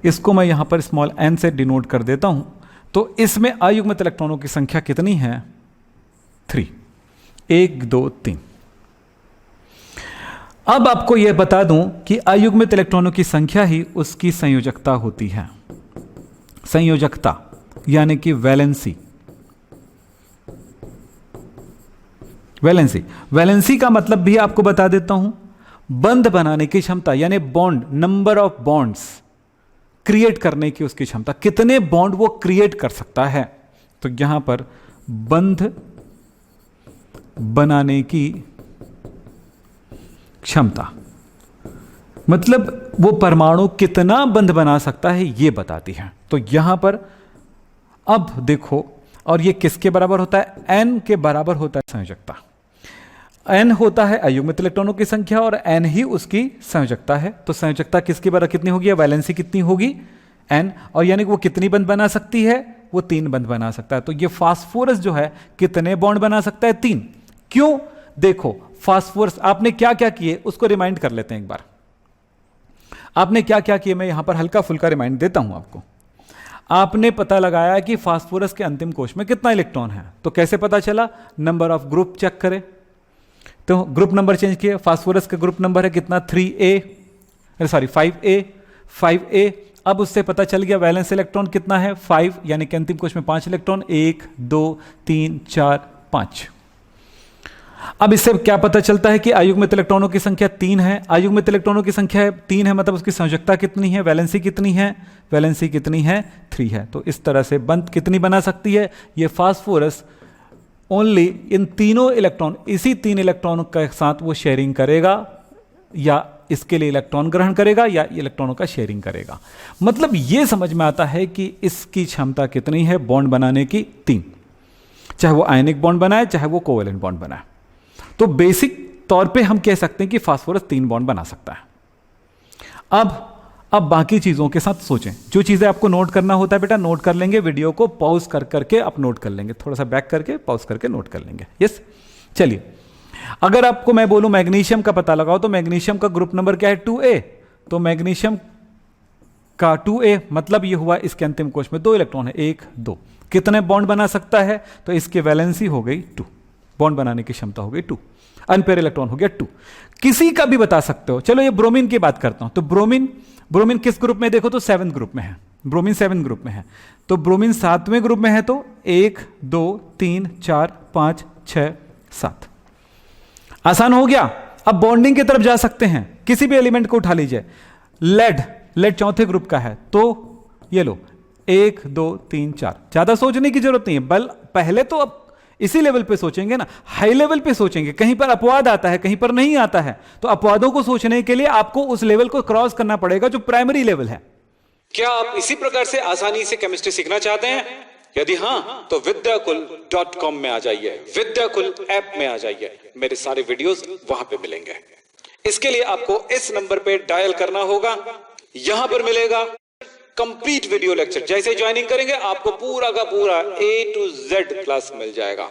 इसको मैं यहां पर स्मॉल n से डिनोट कर देता हूं। तो इसमें अयुग्मित इलेक्ट्रॉनों की संख्या कितनी है, 3, 1 2 3। अब आपको यह बता दूं कि अयुग्मित इलेक्ट्रॉनों की संख्या ही उसकी संयोजकता होती है। संयोजकता यानी कि वैलेंसी। वैलेंसी, वैलेंसी का मतलब भी आपको बता देता हूं, बंध बनाने की क्षमता, यानी bond, number of bonds create करने की उसकी क्षमता, कितने बॉन्ड वो क्रिएट कर सकता है। तो यहां पर बंध बनाने की क्षमता, मतलब वो परमाणु कितना बंध बना सकता है ये बताती है। तो यहां पर अब देखो, और ये किसके बराबर होता है? n के बराबर होता है संयोजकता। n होता है अयुग्मित इलेक्ट्रॉनों की संख्या और n ही उसकी संयोजकता है। तो संयोजकता किसके बराबर कितनी होगी? वैलेंसी कितनी होगी? n। और यानी कि वो कितनी बंध बना सकती है? वो 3 बंध बना सकता है। तो ये फास्फोरस जो है कितने बॉन्ड बना सकता है? 3। क्यों? देखो फास्फोरस आपने क्या क्या किए उसको रिमाइंड कर लेते हैं एक बार। आपने क्या क्या किए मैं यहां पर हल्का फुल्का रिमाइंड देता हूं आपको। आपने पता लगाया कि फास्फोरस के अंतिम कोश में कितना इलेक्ट्रॉन है। तो कैसे पता चला? नंबर ऑफ ग्रुप चेक करें, तो ग्रुप नंबर चेंज किया। फास्फोरस का ग्रुप नंबर है कितना? 5a। अब उससे पता चल गया वैलेंस इलेक्ट्रॉन कितना है? 5, यानी कि अंतिम कोश में 5 इलेक्ट्रॉन, 1 2 3 4 5। अब इससे क्या पता चलता है कि अयुग्मित इलेक्ट्रॉनों की संख्या 3 है। अयुग्मित इलेक्ट्रॉनों की संख्या 3 है, मतलब उसकी संयोजकता कितनी है? वैलेंसी कितनी है? वैलेंसी कितनी है? 3 है। तो इस तरह से बंध कितनी बना सकती है ये फास्फोरस? ओनली इन तीनों इलेक्ट्रॉन, इसी 3 इलेक्ट्रॉनों के साथ वो शेयरिंग करेगा, या इसके लिए इलेक्ट्रॉन ग्रहण करेगा, या इलेक्ट्रॉनों का शेयरिंग करेगा। मतलब ये समझ में आता है कि इसकी क्षमता कितनी है बॉन्ड बनाने की? 3। चाहे वो आयनिक बॉन्ड बनाए, चाहे वो कोवेलेंट बॉन्ड बनाए। तो बेसिक तौर पे हम कह सकते हैं कि फास्फोरस 3 बॉन्ड बना सकता है। अब बाकी चीजों के साथ सोचें। जो चीजें आपको नोट करना होता है बेटा नोट कर लेंगे, वीडियो को पॉज कर करके आप नोट कर लेंगे, थोड़ा सा बैक करके पॉज करके नोट कर लेंगे। यस, चलिए अगर आपको मैं बोलूं मैग्नीशियम का पता लगाओ, तो मैग्नीशियम का ग्रुप नंबर क्या है? 2a। तो मैग्नीशियम का 2a मतलब ये हुआ इसके अंतिम कोश में 2 इलेक्ट्रॉन है, 1 2। कितने बॉन्ड बना सकता है? तो इसकी वैलेंसी हो गई 2, बॉन्ड बनाने की क्षमता हो गई 2, अनपेयर इलेक्ट्रॉन हो गया 2। किसी का भी बता सकते हो। चलो ये ब्रोमीन की बात करता हूं। तो ब्रोमीन किस ग्रुप में? देखो तो 7th ग्रुप में है। ब्रोमीन 7th ग्रुप में है। तो ब्रोमीन 7वें ग्रुप में है। तो 1 2 3 4 5 6 7। आसान हो गया। अब बॉन्डिंग की तरफ जा सकते हैं। किसी भी एलिमेंट को उठा लीजिए। लेड 4th ग्रुप का है। तो ये लो 1 2 3 4। ज्यादा सोचने की जरूरत नहीं है, बल पहले तो अब इसी लेवल पे सोचेंगे ना, हाई लेवल पे सोचेंगे। कहीं पर अपवाद आता है, कहीं पर नहीं आता है, तो अपवादों को सोचने के लिए आपको उस लेवल को क्रॉस करना पड़ेगा जो प्राइमरी लेवल है। क्या आप इसी प्रकार से आसानी से केमिस्ट्री सीखना चाहते हैं? यदि हां तो विद्याकुल.com में आ जाइए, विद्याकुल ऐप में आ जाइए। मेरे सारे वीडियोस वहां पे मिलेंगे। इसके लिए आपको इस नंबर पे डायल करना होगा। यहां पर मिलेगा कंप्लीट वीडियो लेक्चर। जैसे ज्वाइनिंग करेंगे आपको पूरा का पूरा A to Z क्लास मिल जाएगा।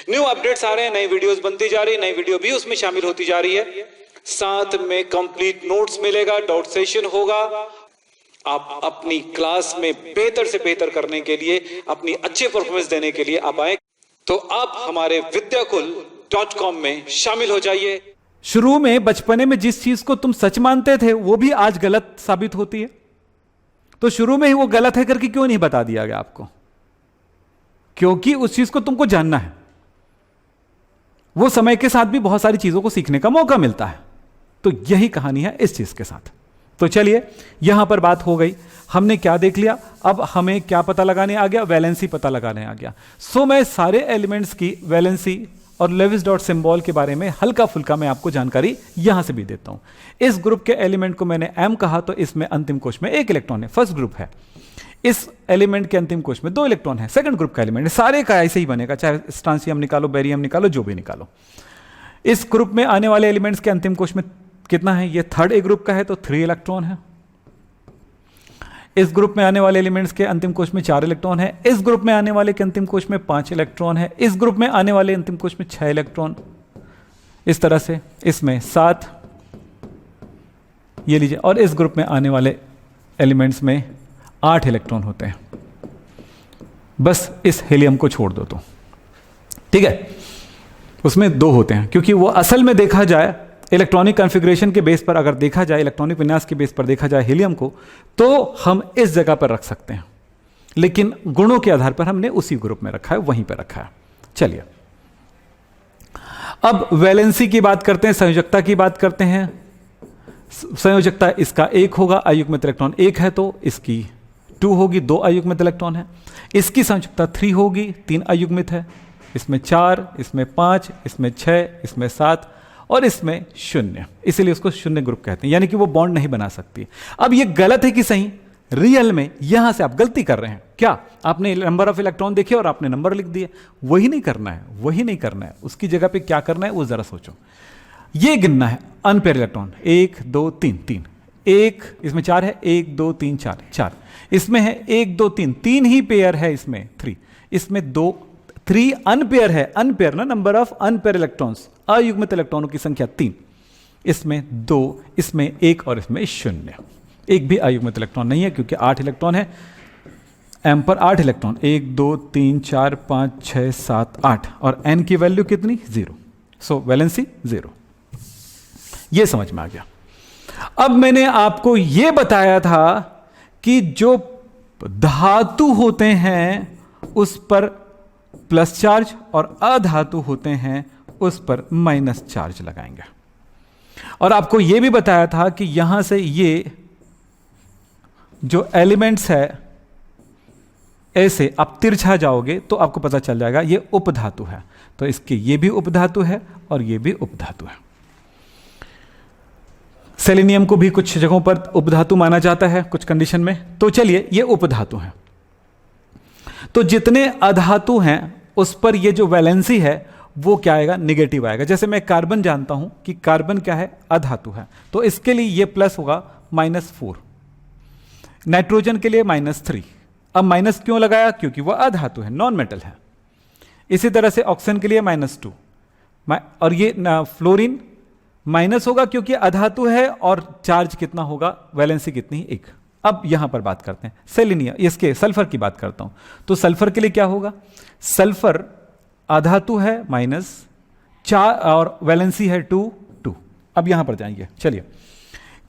न्यू अपडेट्स आ रहे हैं, नई वीडियोस बनती जा रही है, नई वीडियो भी उसमें शामिल होती जा रही है। साथ में कंप्लीट नोट्स मिलेगा, डाउट सेशन होगा। आप अपनी क्लास में बेहतर से बेहतर करने के लिए, अपनी अच्छे परफॉर्मेंस देने के लिए आप आए तो आप हमारे विद्याकुल.com में शामिल हो जाइए। शुरू में बचपने में जिस चीज को तुम सच मानते थे वो भी आज गलत साबित होती है। तो शुरू में ही वो गलत है करके क्यों नहीं बता दिया गया आपको? क्योंकि उस चीज को तुमको जानना है। वो समय के साथ भी बहुत सारी चीजों को सीखने का मौका मिलता है। तो यही कहानी है इस चीज के साथ। तो चलिए यहां पर बात हो गई, हमने क्या देख लिया। अब हमें क्या पता लगाने आ गया? वैलेंसी पता लगाने आ गया। सो मैं सारे एलिमेंट्स की वैलेंसी और लेविस डॉट सिंबल के बारे में हल्का फुल्का मैं आपको जानकारी यहां से भी देता हूं। इस ग्रुप के एलिमेंट को मैंने M कहा, तो इसमें अंतिम कोश में 1 इलेक्ट्रॉन है, फर्स्ट ग्रुप है। इस एलिमेंट के अंतिम कोश में 2 इलेक्ट्रॉन है, सेकंड ग्रुप का एलिमेंट है। सारे का ऐसे ही बनेगा, चाहे स्ट्रांसियम निकालो, बेरियम निकालो, जो भी निकालो। इस ग्रुप में आने वाले एलिमेंट्स के अंतिम कोश में कितना है? ये थर्ड A ग्रुप का है, तो 3 इलेक्ट्रॉन है। इस ग्रुप में आने वाले एलिमेंट्स के अंतिम कोश में 4 इलेक्ट्रॉन है। इस ग्रुप में आने वाले के अंतिम कोश में 5 इलेक्ट्रॉन है। इस ग्रुप में आने वाले अंतिम कोश में 6 इलेक्ट्रॉन। इस तरह से इसमें 7, ये लीजिए। और इस ग्रुप में आने वाले एलिमेंट्स में 8 इलेक्ट्रॉन होते हैं। बस इस हीलियम को छोड़ दो तो ठीक है, उसमें 2 होते हैं, क्योंकि वो असल में देखा जाए इलेक्ट्रॉनिक कॉन्फ़िगरेशन के बेस पर, अगर देखा जाए इलेक्ट्रॉनिक विन्यास के बेस पर देखा जाए हीलियम को, तो हम इस जगह पर रख सकते हैं। लेकिन गुणों के आधार पर हमने उसी ग्रुप में रखा है, वहीं पर रखा है। चलिए अब वैलेंसी की बात करते हैं, संयोजकता की बात करते हैं। संयोजकता इसका 1 होगा, अयुग्मित इलेक्ट्रॉन 1 है तो इसकी 2 होगी, 2 अयुग्मित इलेक्ट्रॉन है। इसकी संयोजकता 3 होगी, 3 अयुग्मित है। इसमें 4, इसमें 5, इसमें 6, इसमें 7, और इसमें शून्य, इसीलिए उसको शून्य ग्रुप कहते हैं, यानी कि वो बॉन्ड नहीं बना सकती। अब ये गलत है कि सही? रियल में यहां से आप गलती कर रहे हैं। क्या आपने नंबर ऑफ इलेक्ट्रॉन देखे और आपने नंबर लिख दिए? वही नहीं करना है, वही नहीं करना है। उसकी जगह पे क्या करना है वो जरा सोचो। ये गिनना है अनपेयर इलेक्ट्रॉन, 1 2 3 3, एक इसमें 4 है, 1 2 3 4 4, इसमें है 1 2 3, 3 ही पेयर है, इसमें 3, इसमें 2 3 अनपेयर है, अनपेयर ना, नंबर ऑफ अनपेयर इलेक्ट्रॉन्स, अयुग्मित इलेक्ट्रॉनों की संख्या 3, इसमें 2, इसमें 1 और इसमें 0। एक भी अयुग्मित इलेक्ट्रॉन नहीं है क्योंकि 8 इलेक्ट्रॉन है, एम पर 8 इलेक्ट्रॉन, 1 2 3 4 5 6 7 8, और एन की वैल्यू कितनी? 0। सो वैलेंसी 0। यह समझ में आ गया। अब मैंने आपको यह बताया था कि जो धातु होते हैं उस पर प्लस चार्ज और अधातु होते हैं उस पर माइनस चार्ज लगाएंगे, और आपको यह भी बताया था कि यहां से ये जो एलिमेंट्स है ऐसे आप तिरछा जाओगे तो आपको पता चल जाएगा ये उपधातु है, तो इसके ये भी उपधातु है और ये भी उपधातु है। सेलेनियम को भी कुछ जगहों पर उपधातु माना जाता है कुछ कंडीशन में, तो चलिए ये उपधातु है। तो जितने अधातु हैं उस पर ये जो वैलेंसी है वो क्या आएगा? निगेटिव आएगा। जैसे मैं कार्बन जानता हूं कि कार्बन क्या है? अधातु है, तो इसके लिए ये प्लस होगा -4, नाइट्रोजन के लिए -3। अब माइनस क्यों लगाया? क्योंकि वह अधातु है, नॉन मेटल है। इसी तरह से ऑक्सीजन के लिए -2, और ये फ्लोरीन माइनस होगा क्योंकि अधातु है, और चार्ज कितना होगा? वैलेंसी कितनी? 1। अब यहां पर बात करते हैं सेलेनियम, इसके सल्फर की बात करता हूं, तो सल्फर के लिए क्या होगा? सल्फर अधातु है -4 और वैलेंसी है 2। अब यहां पर जाएंगे, चलिए।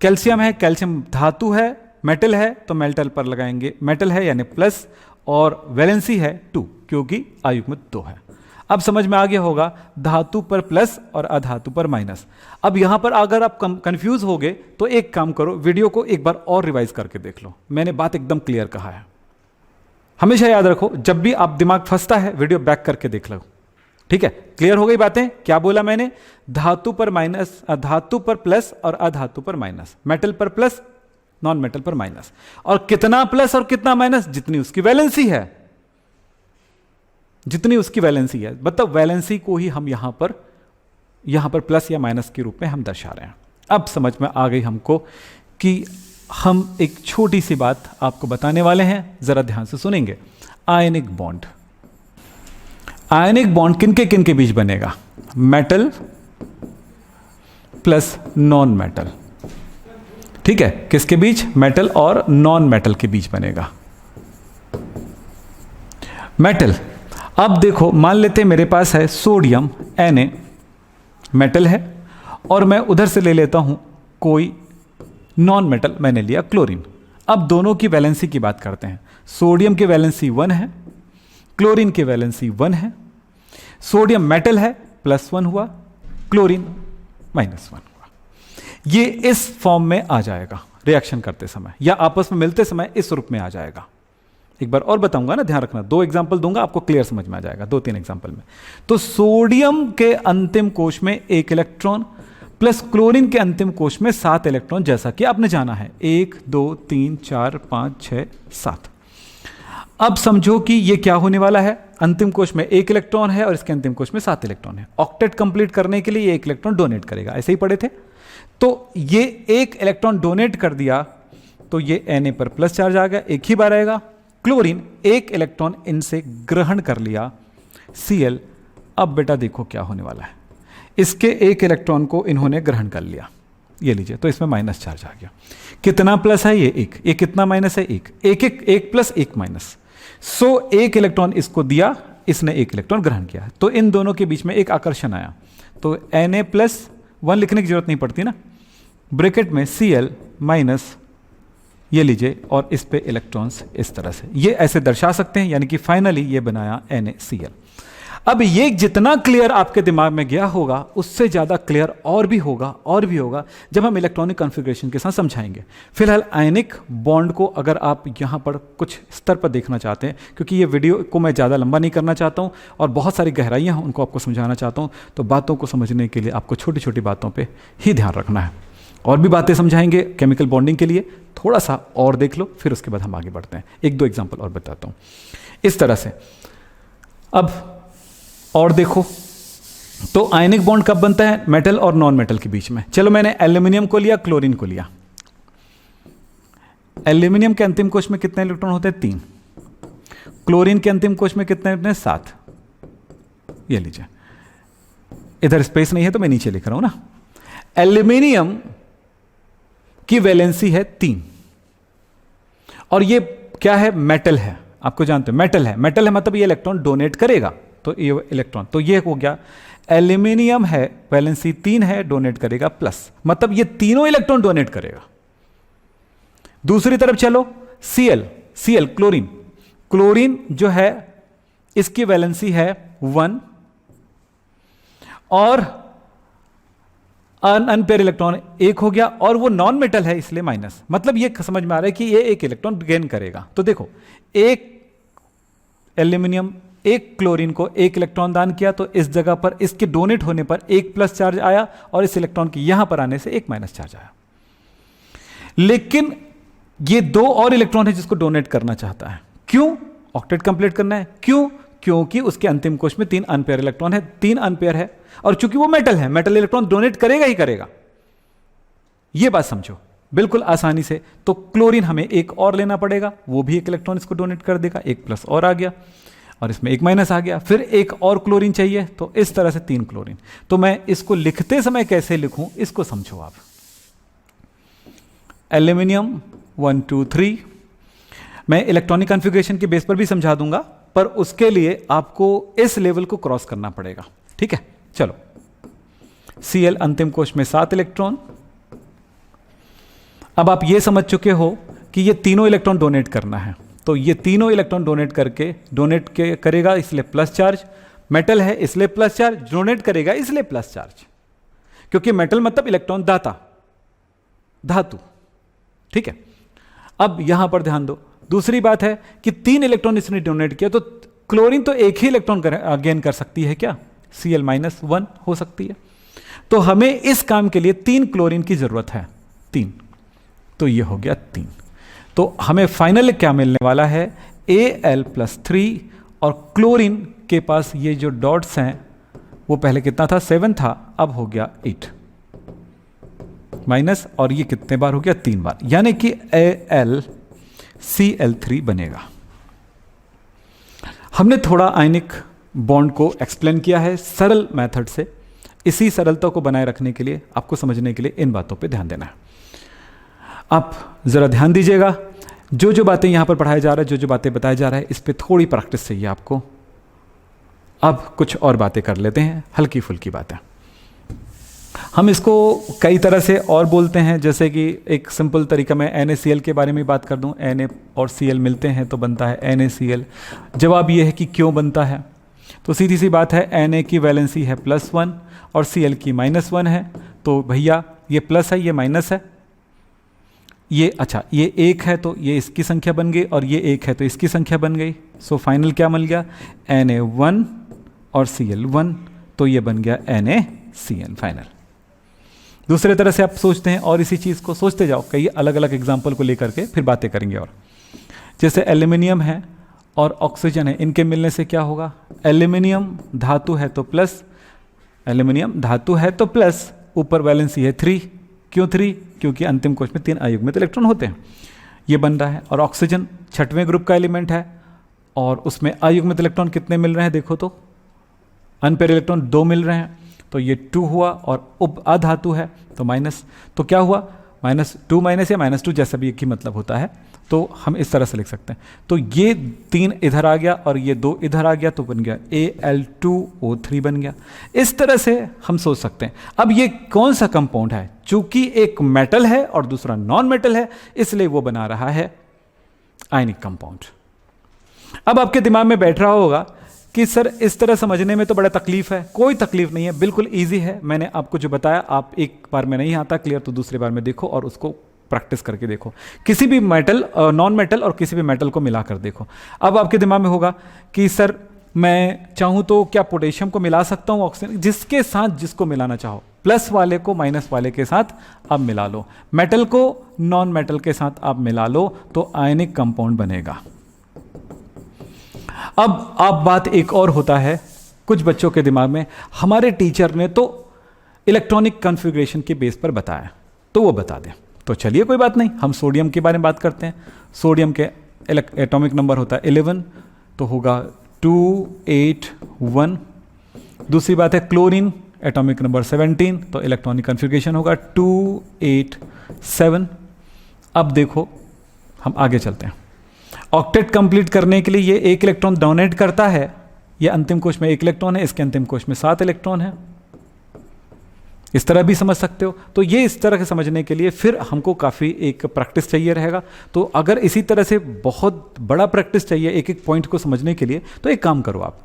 कैल्शियम है, कैल्शियम धातु है, मेटल है, तो मेटल पर लगाएंगे, मेटल है यानी प्लस, और वैलेंसी है 2 क्योंकि अयुग्मित 2 है। अब समझ में आ गया होगा, धातु पर प्लस और अधातु पर माइनस। अब यहां पर अगर आप कंफ्यूज हो गए तो एक काम करो, वीडियो को एक बार और रिवाइज करके देख लो, मैंने बात एकदम क्लियर कहा है। हमेशा याद रखो, जब भी आप दिमाग फंसता है वीडियो बैक करके देख लो, ठीक है? क्लियर हो गई बातें? क्या बोला मैंने? धातु पर माइनस, धातु पर प्लस और अधातु पर माइनस, मेटल पर प्लस, नॉन मेटल पर माइनस। और कितना प्लस और कितना माइनस? जितनी उसकी वैलेंसी है, जितनी उसकी वैलेंसी है। मतलब वैलेंसी को ही हम यहां पर प्लस या माइनस के रूप में हम दर्शा रहे हैं। अब समझ में आ गई हमको कि हम एक छोटी सी बात आपको बताने वाले हैं, जरा ध्यान से सुनेंगे। आयनिक बॉन्ड, आयनिक बॉन्ड किनके किनके बीच बनेगा? मेटल प्लस नॉन मेटल, ठीक है? किसके बीच? मेटल और नॉन मेटल के बीच बनेगा। मेटल, अब देखो, मान लेते हैं मेरे पास है सोडियम Na, मेटल है, और मैं उधर से ले लेता हूं कोई नॉन मेटल, मैंने लिया क्लोरीन। अब दोनों की वैलेंसी की बात करते हैं। सोडियम की वैलेंसी 1 है, क्लोरीन की वैलेंसी 1 है। सोडियम मेटल है, +1 हुआ, क्लोरीन -1 हुआ। ये इस फॉर्म में आ जाएगा रिएक्शन करते समय, या आपस में मिलते समय इस रूप में आ जाएगा। एक बार और बताऊंगा ना, ध्यान रखना, 2 एग्जाम्पल दूंगा, आपको क्लियर समझ में आ जाएगा 2-3 एग्जाम्पल में। तो सोडियम के अंतिम कोश में 1 इलेक्ट्रॉन प्लस क्लोरीन के अंतिम कोश में 7 इलेक्ट्रॉन, जैसा कि आपने जाना है, 1 2 3 4 5 6 7। अब समझो कि ये क्या होने वाला है, अंतिम कोश में 1 इलेक्ट्रॉन है और इसके अंतिम कोश में 7 इलेक्ट्रॉन है। ऑक्टेट कंप्लीट करने के लिए ये 1 इलेक्ट्रॉन डोनेट करेगा, ऐसे ही पढ़े थे। तो ये 1 इलेक्ट्रॉन डोनेट कर दिया तो ये Na पर प्लस चार्ज आ गया, एक ही बार आएगा। क्लोरीन 1 इलेक्ट्रॉन इनसे ग्रहण कर लिया, Cl। अब बेटा देखो क्या होने वाला है, इसके 1 इलेक्ट्रॉन को इन्होंने ग्रहण कर लिया, ये लीजिए, तो इसमें माइनस चार्ज आ गया। कितना प्लस है? ये 1। ये कितना माइनस है? 1। 1 प्लस 1 माइनस। सो 1 इलेक्ट्रॉन इसको दिया, इसने 1 इलेक्ट्रॉन ग्रहण किया, तो इन दोनों के बीच में एक आकर्षण आया। तो Na+1 लिखने की जरूरत नहीं पड़ती ना, ब्रैकेट में Cl माइनस, ये लीजिए, और इस पे इलेक्ट्रॉन्स इस तरह से, ये ऐसे दर्शा सकते हैं, यानी कि फाइनली ये बनाया NaCl। अब ये जितना क्लियर आपके दिमाग में गया होगा उससे ज़्यादा क्लियर और भी होगा जब हम इलेक्ट्रॉनिक कॉन्फ़िगरेशन के साथ समझाएंगे। फिलहाल आयनिक बॉन्ड को अगर आप यहाँ पर कुछ स्तर पर देखना चाहते हैं, क्योंकि ये वीडियो को मैं ज़्यादा लंबा नहीं करना चाहता हूँ और बहुत सारी गहराइयाँ हैं उनको आपको समझाना चाहता हूँ, तो बातों को समझने के लिए आपको छोटी छोटी बातों पर ही ध्यान रखना है। और भी बातें समझाएंगे केमिकल बॉन्डिंग के लिए, थोड़ा सा और देख लो, फिर उसके बाद हम आगे बढ़ते हैं। एक दो एग्जाम्पल और बताता हूँ इस तरह से। अब और देखो, तो आयनिक बॉन्ड कब बनता है? मेटल और नॉन मेटल के बीच में। चलो मैंने एल्यूमिनियम को लिया, क्लोरीन को लिया। एल्यूमिनियम के अंतिम कोश में कितने इलेक्ट्रॉन होते हैं? 3। क्लोरीन के अंतिम कोश में कितने होते हैं? 7। ये लीजिए, इधर स्पेस नहीं है तो मैं नीचे लिख रहा हूं ना। एल्यूमिनियम की वैलेंसी है 3 और ये क्या है? मेटल है। आपको जानते हो मेटल है, मेटल है मतलब ये इलेक्ट्रॉन डोनेट करेगा, तो ये इलेक्ट्रॉन, तो ये हो गया एल्यूमिनियम है, वैलेंसी 3 है, डोनेट करेगा प्लस, मतलब ये तीनों इलेक्ट्रॉन डोनेट करेगा। दूसरी तरफ चलो, Cl क्लोरीन, क्लोरीन जो है इसकी वैलेंसी है 1 और अनपेयर इलेक्ट्रॉन 1 हो गया, और वो नॉन मेटल है इसलिए माइनस, मतलब ये समझ में आ रहा है कि ये एक इलेक्ट्रॉन गेन करेगा। तो देखो, एक एल्यूमिनियम एक क्लोरीन को 1 इलेक्ट्रॉन दान किया, तो इस जगह पर इसके डोनेट होने पर 1 प्लस चार्ज आया और इस इलेक्ट्रॉन के यहां पर आने से 1 माइनस चार्ज आया। लेकिन ये 2 और इलेक्ट्रॉन है जिसको डोनेट करना चाहता है। क्यों? ऑक्टेट कंप्लीट करना है। क्यों? क्योंकि उसके अंतिम कोश में 3 अनपेयर इलेक्ट्रॉन है, 3 अनपेयर है, और चूंकि वो मेटल है, मेटल इलेक्ट्रॉन डोनेट करेगा ही करेगा। ये बात समझो बिल्कुल आसानी से। तो क्लोरीन हमें 1 और लेना पड़ेगा, वो भी 1 इलेक्ट्रॉन इसको डोनेट कर देगा, 1 प्लस और आ गया और इसमें 1 माइनस आ गया, फिर 1 और क्लोरीन चाहिए, तो इस तरह से 3 क्लोरीन। तो मैं इसको लिखते समय कैसे लिखूं इसको समझो आप। एल्यूमिनियम 1 2 3, मैं इलेक्ट्रॉनिक कॉन्फ़िगरेशन के बेस पर भी समझा दूंगा, पर उसके लिए आपको इस लेवल को क्रॉस करना पड़ेगा। ठीक है, चलो। Cl अंतिम कोश में 7 इलेक्ट्रॉन। अब आप ये समझ चुके हो कि ये तीनों इलेक्ट्रॉन डोनेट करना है, तो ये तीनों इलेक्ट्रॉन डोनेट करेगा इसलिए प्लस चार्ज, मेटल है इसलिए प्लस चार्ज, डोनेट करेगा इसलिए प्लस चार्ज, क्योंकि मेटल मतलब इलेक्ट्रॉन दाता, धातु। ठीक है, अब यहां पर ध्यान दो। दूसरी बात है कि 3 इलेक्ट्रॉन इसने डोनेट किया, तो क्लोरीन तो एक ही इलेक्ट्रॉन गेन कर सकती है क्या? Cl-1 हो सकती है। तो हमें इस काम के लिए 3 क्लोरीन की जरूरत है, 3, तो ये हो गया 3। तो हमें फाइनल क्या मिलने वाला है? Al+3, और क्लोरीन के पास ये जो डॉट्स हैं वो पहले कितना था? 7 था, अब हो गया 8 माइनस, और ये कितने बार हो गया? 3 बार, यानी कि AlCl3 बनेगा। हमने थोड़ा आयनिक बॉन्ड को एक्सप्लेन किया है सरल मेथड से। इसी सरलता को बनाए रखने के लिए, आपको समझने के लिए इन बातों पे ध्यान देना है। आप जरा ध्यान दीजिएगा, जो जो बातें यहां पर पढ़ाया जा रहा है, जो जो बातें बताया जा रहा है, इस पे थोड़ी प्रैक्टिस चाहिए आपको। अब कुछ और बातें कर लेते हैं, हल्की फुल्की बातें। हम इसको कई तरह से और बोलते हैं, जैसे कि एक सिंपल तरीका में NaCl के बारे में बात कर दूं। Na और Cl मिलते हैं तो बनता है NaCl। जवाब ये है कि क्यों बनता है, तो सीधी सी बात है, Na की वैलेंसी है +1 और Cl की -1 है, तो भैया ये प्लस है, ये माइनस है, ये अच्छा ये 1 है तो ये इसकी संख्या बन गई, और ये 1 है तो इसकी संख्या बन गई। सो फाइनल क्या मिल गया? Na1 और Cl1, तो ये बन गया NaCl फाइनल। दूसरे तरह से आप सोचते हैं, और इसी चीज़ को सोचते जाओ, कई अलग अलग एग्जाम्पल को लेकर के फिर बातें करेंगे। और जैसे एल्यूमिनियम है और ऑक्सीजन है, इनके मिलने से क्या होगा? एल्यूमिनियम धातु है तो प्लस, एल्यूमिनियम धातु है तो प्लस, ऊपर वैलेंसी है 3। क्यों 3? क्योंकि अंतिम कोश में 3 अयुग्मित इलेक्ट्रॉन होते हैं, ये बन रहा है। और ऑक्सीजन 6वें ग्रुप का एलिमेंट है, और उसमें अयुग्मित इलेक्ट्रॉन कितने मिल रहे हैं? देखो तो अनपेयर इलेक्ट्रॉन 2 मिल रहे हैं, तो ये 2 हुआ, और उप अधातु है तो माइनस, तो क्या हुआ? -2 माइनस या -2 जैसा भी एक ही मतलब होता है, तो हम इस तरह से लिख सकते हैं। तो ये 3 इधर आ गया और ये 2 इधर आ गया, तो बन गया Al2O3 बन गया। इस तरह से हम सोच सकते हैं। अब ये कौन सा कंपाउंड है? चूंकि एक मेटल है और दूसरा नॉन मेटल है, इसलिए वो बना रहा है आयनिक कंपाउंड। अब आपके दिमाग में बैठ रहा होगा कि सर इस तरह समझने में तो बड़ा तकलीफ है। कोई तकलीफ नहीं है, बिल्कुल इजी है। मैंने आपको जो बताया, आप एक बार में नहीं आता क्लियर तो दूसरी बार में देखो और उसको प्रैक्टिस करके देखो। किसी भी मेटल, नॉन मेटल और किसी भी मेटल को मिलाकर देखो। अब आपके दिमाग में होगा कि सर मैं चाहूँ तो क्या पोटेशियम को मिला सकता हूँ ऑक्सीजन, जिसके साथ जिसको मिलाना चाहो, प्लस वाले को माइनस वाले के साथ आप मिला लो, मेटल को नॉन मेटल के साथ आप मिला लो तो आयनिक कंपाउंड बनेगा। अब बात एक और होता है कुछ बच्चों के दिमाग में, हमारे टीचर ने तो इलेक्ट्रॉनिक कॉन्फ़िगरेशन के बेस पर बताया तो वो बता दें। तो चलिए कोई बात नहीं, हम सोडियम के बारे में बात करते हैं। सोडियम के एटॉमिक नंबर होता है 11, तो होगा 281। दूसरी बात है क्लोरीन, एटॉमिक नंबर 17, तो इलेक्ट्रॉनिक कॉन्फ़िगरेशन होगा 287। अब देखो हम आगे चलते हैं। ऑक्टेट कंप्लीट करने के लिए ये 1 इलेक्ट्रॉन डोनेट करता है। ये अंतिम कोश में 1 इलेक्ट्रॉन है, इसके अंतिम कोश में 7 इलेक्ट्रॉन है। इस तरह भी समझ सकते हो। तो ये इस तरह के समझने के लिए फिर हमको काफ़ी एक प्रैक्टिस चाहिए रहेगा। तो अगर इसी तरह से बहुत बड़ा प्रैक्टिस चाहिए एक एक पॉइंट को समझने के लिए, तो एक काम करो, आप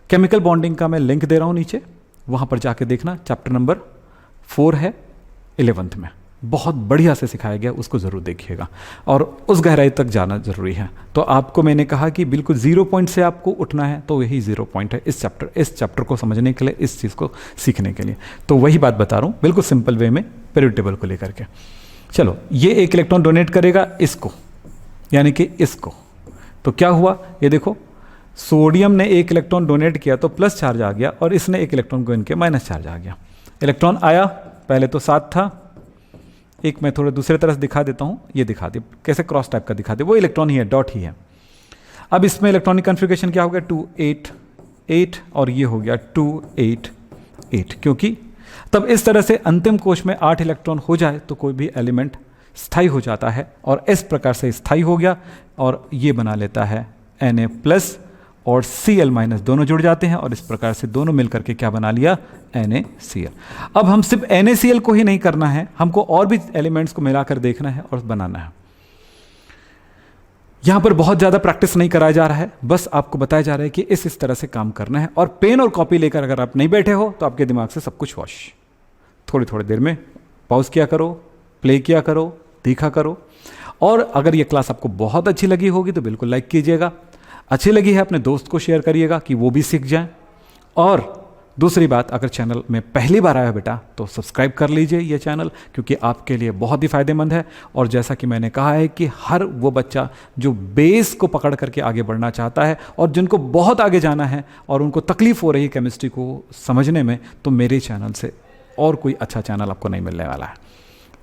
केमिकल बॉन्डिंग का मैं लिंक दे रहा हूँ नीचे, वहाँ पर जाके देखना। चैप्टर नंबर 4 है 11th में, बहुत बढ़िया से सिखाया गया, उसको ज़रूर देखिएगा और उस गहराई तक जाना ज़रूरी है। तो आपको मैंने कहा कि बिल्कुल 0 पॉइंट से आपको उठना है, तो यही 0 पॉइंट है इस चैप्टर को समझने के लिए, इस चीज़ को सीखने के लिए। तो वही बात बता रहा हूँ बिल्कुल सिंपल वे में, पीरियड टेबल को लेकर के। चलो, ये 1 इलेक्ट्रॉन डोनेट करेगा इसको, यानी कि इसको। तो क्या हुआ, ये देखो, सोडियम ने 1 इलेक्ट्रॉन डोनेट किया तो प्लस चार्ज आ गया, और इसने 1 इलेक्ट्रॉन को इनके माइनस चार्ज आ गया। इलेक्ट्रॉन आया, पहले तो 7 था, एक मैं थोड़ा दूसरे तरह से दिखा देता हूँ, ये दिखा दे कैसे क्रॉस टाइप का दिखा दे, वो इलेक्ट्रॉन ही है, डॉट ही है। अब इसमें इलेक्ट्रॉनिक कॉन्फ़िगरेशन क्या हो गया, 288, और ये हो गया 288, क्योंकि तब इस तरह से अंतिम कोश में 8 इलेक्ट्रॉन हो जाए तो कोई भी एलिमेंट स्थायी हो जाता है, और इस प्रकार से स्थायी हो गया और ये बना लेता है Na+ और Cl- दोनों जुड़ जाते हैं, और इस प्रकार से दोनों मिलकर के क्या बना लिया, NaCl। अब हम सिर्फ NaCl को ही नहीं करना है, हमको और भी एलिमेंट्स को मिलाकर देखना है और बनाना है। यहां पर बहुत ज्यादा प्रैक्टिस नहीं कराया जा रहा है, बस आपको बताया जा रहा है कि इस तरह से काम करना है। और पेन और कॉपी लेकर अगर आप नहीं बैठे हो तो आपके दिमाग से सब कुछ वॉश। थोड़ी थोड़ी देर में पॉज किया करो, प्ले किया करो, देखा करो। और अगर ये क्लास आपको बहुत अच्छी लगी होगी तो बिल्कुल लाइक कीजिएगा, अच्छी लगी है अपने दोस्त को शेयर करिएगा कि वो भी सीख जाए। और दूसरी बात, अगर चैनल में पहली बार आया बेटा तो सब्सक्राइब कर लीजिए ये चैनल, क्योंकि आपके लिए बहुत ही फायदेमंद है। और जैसा कि मैंने कहा है कि हर वो बच्चा जो बेस को पकड़ करके आगे बढ़ना चाहता है और जिनको बहुत आगे जाना है और उनको तकलीफ हो रही है केमिस्ट्री को समझने में, तो मेरे चैनल से और कोई अच्छा चैनल आपको नहीं मिलने वाला है।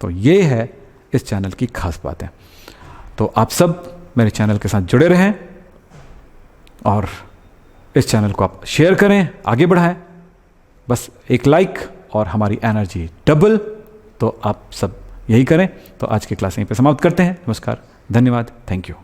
तो ये है इस चैनल की खास बातें। तो आप सब मेरे चैनल के साथ जुड़े रहें और इस चैनल को आप शेयर करें, आगे बढ़ाएं। बस एक लाइक और हमारी एनर्जी डबल। तो आप सब यही करें। तो आज की क्लास यहीं पे समाप्त करते हैं। नमस्कार, धन्यवाद, थैंक यू।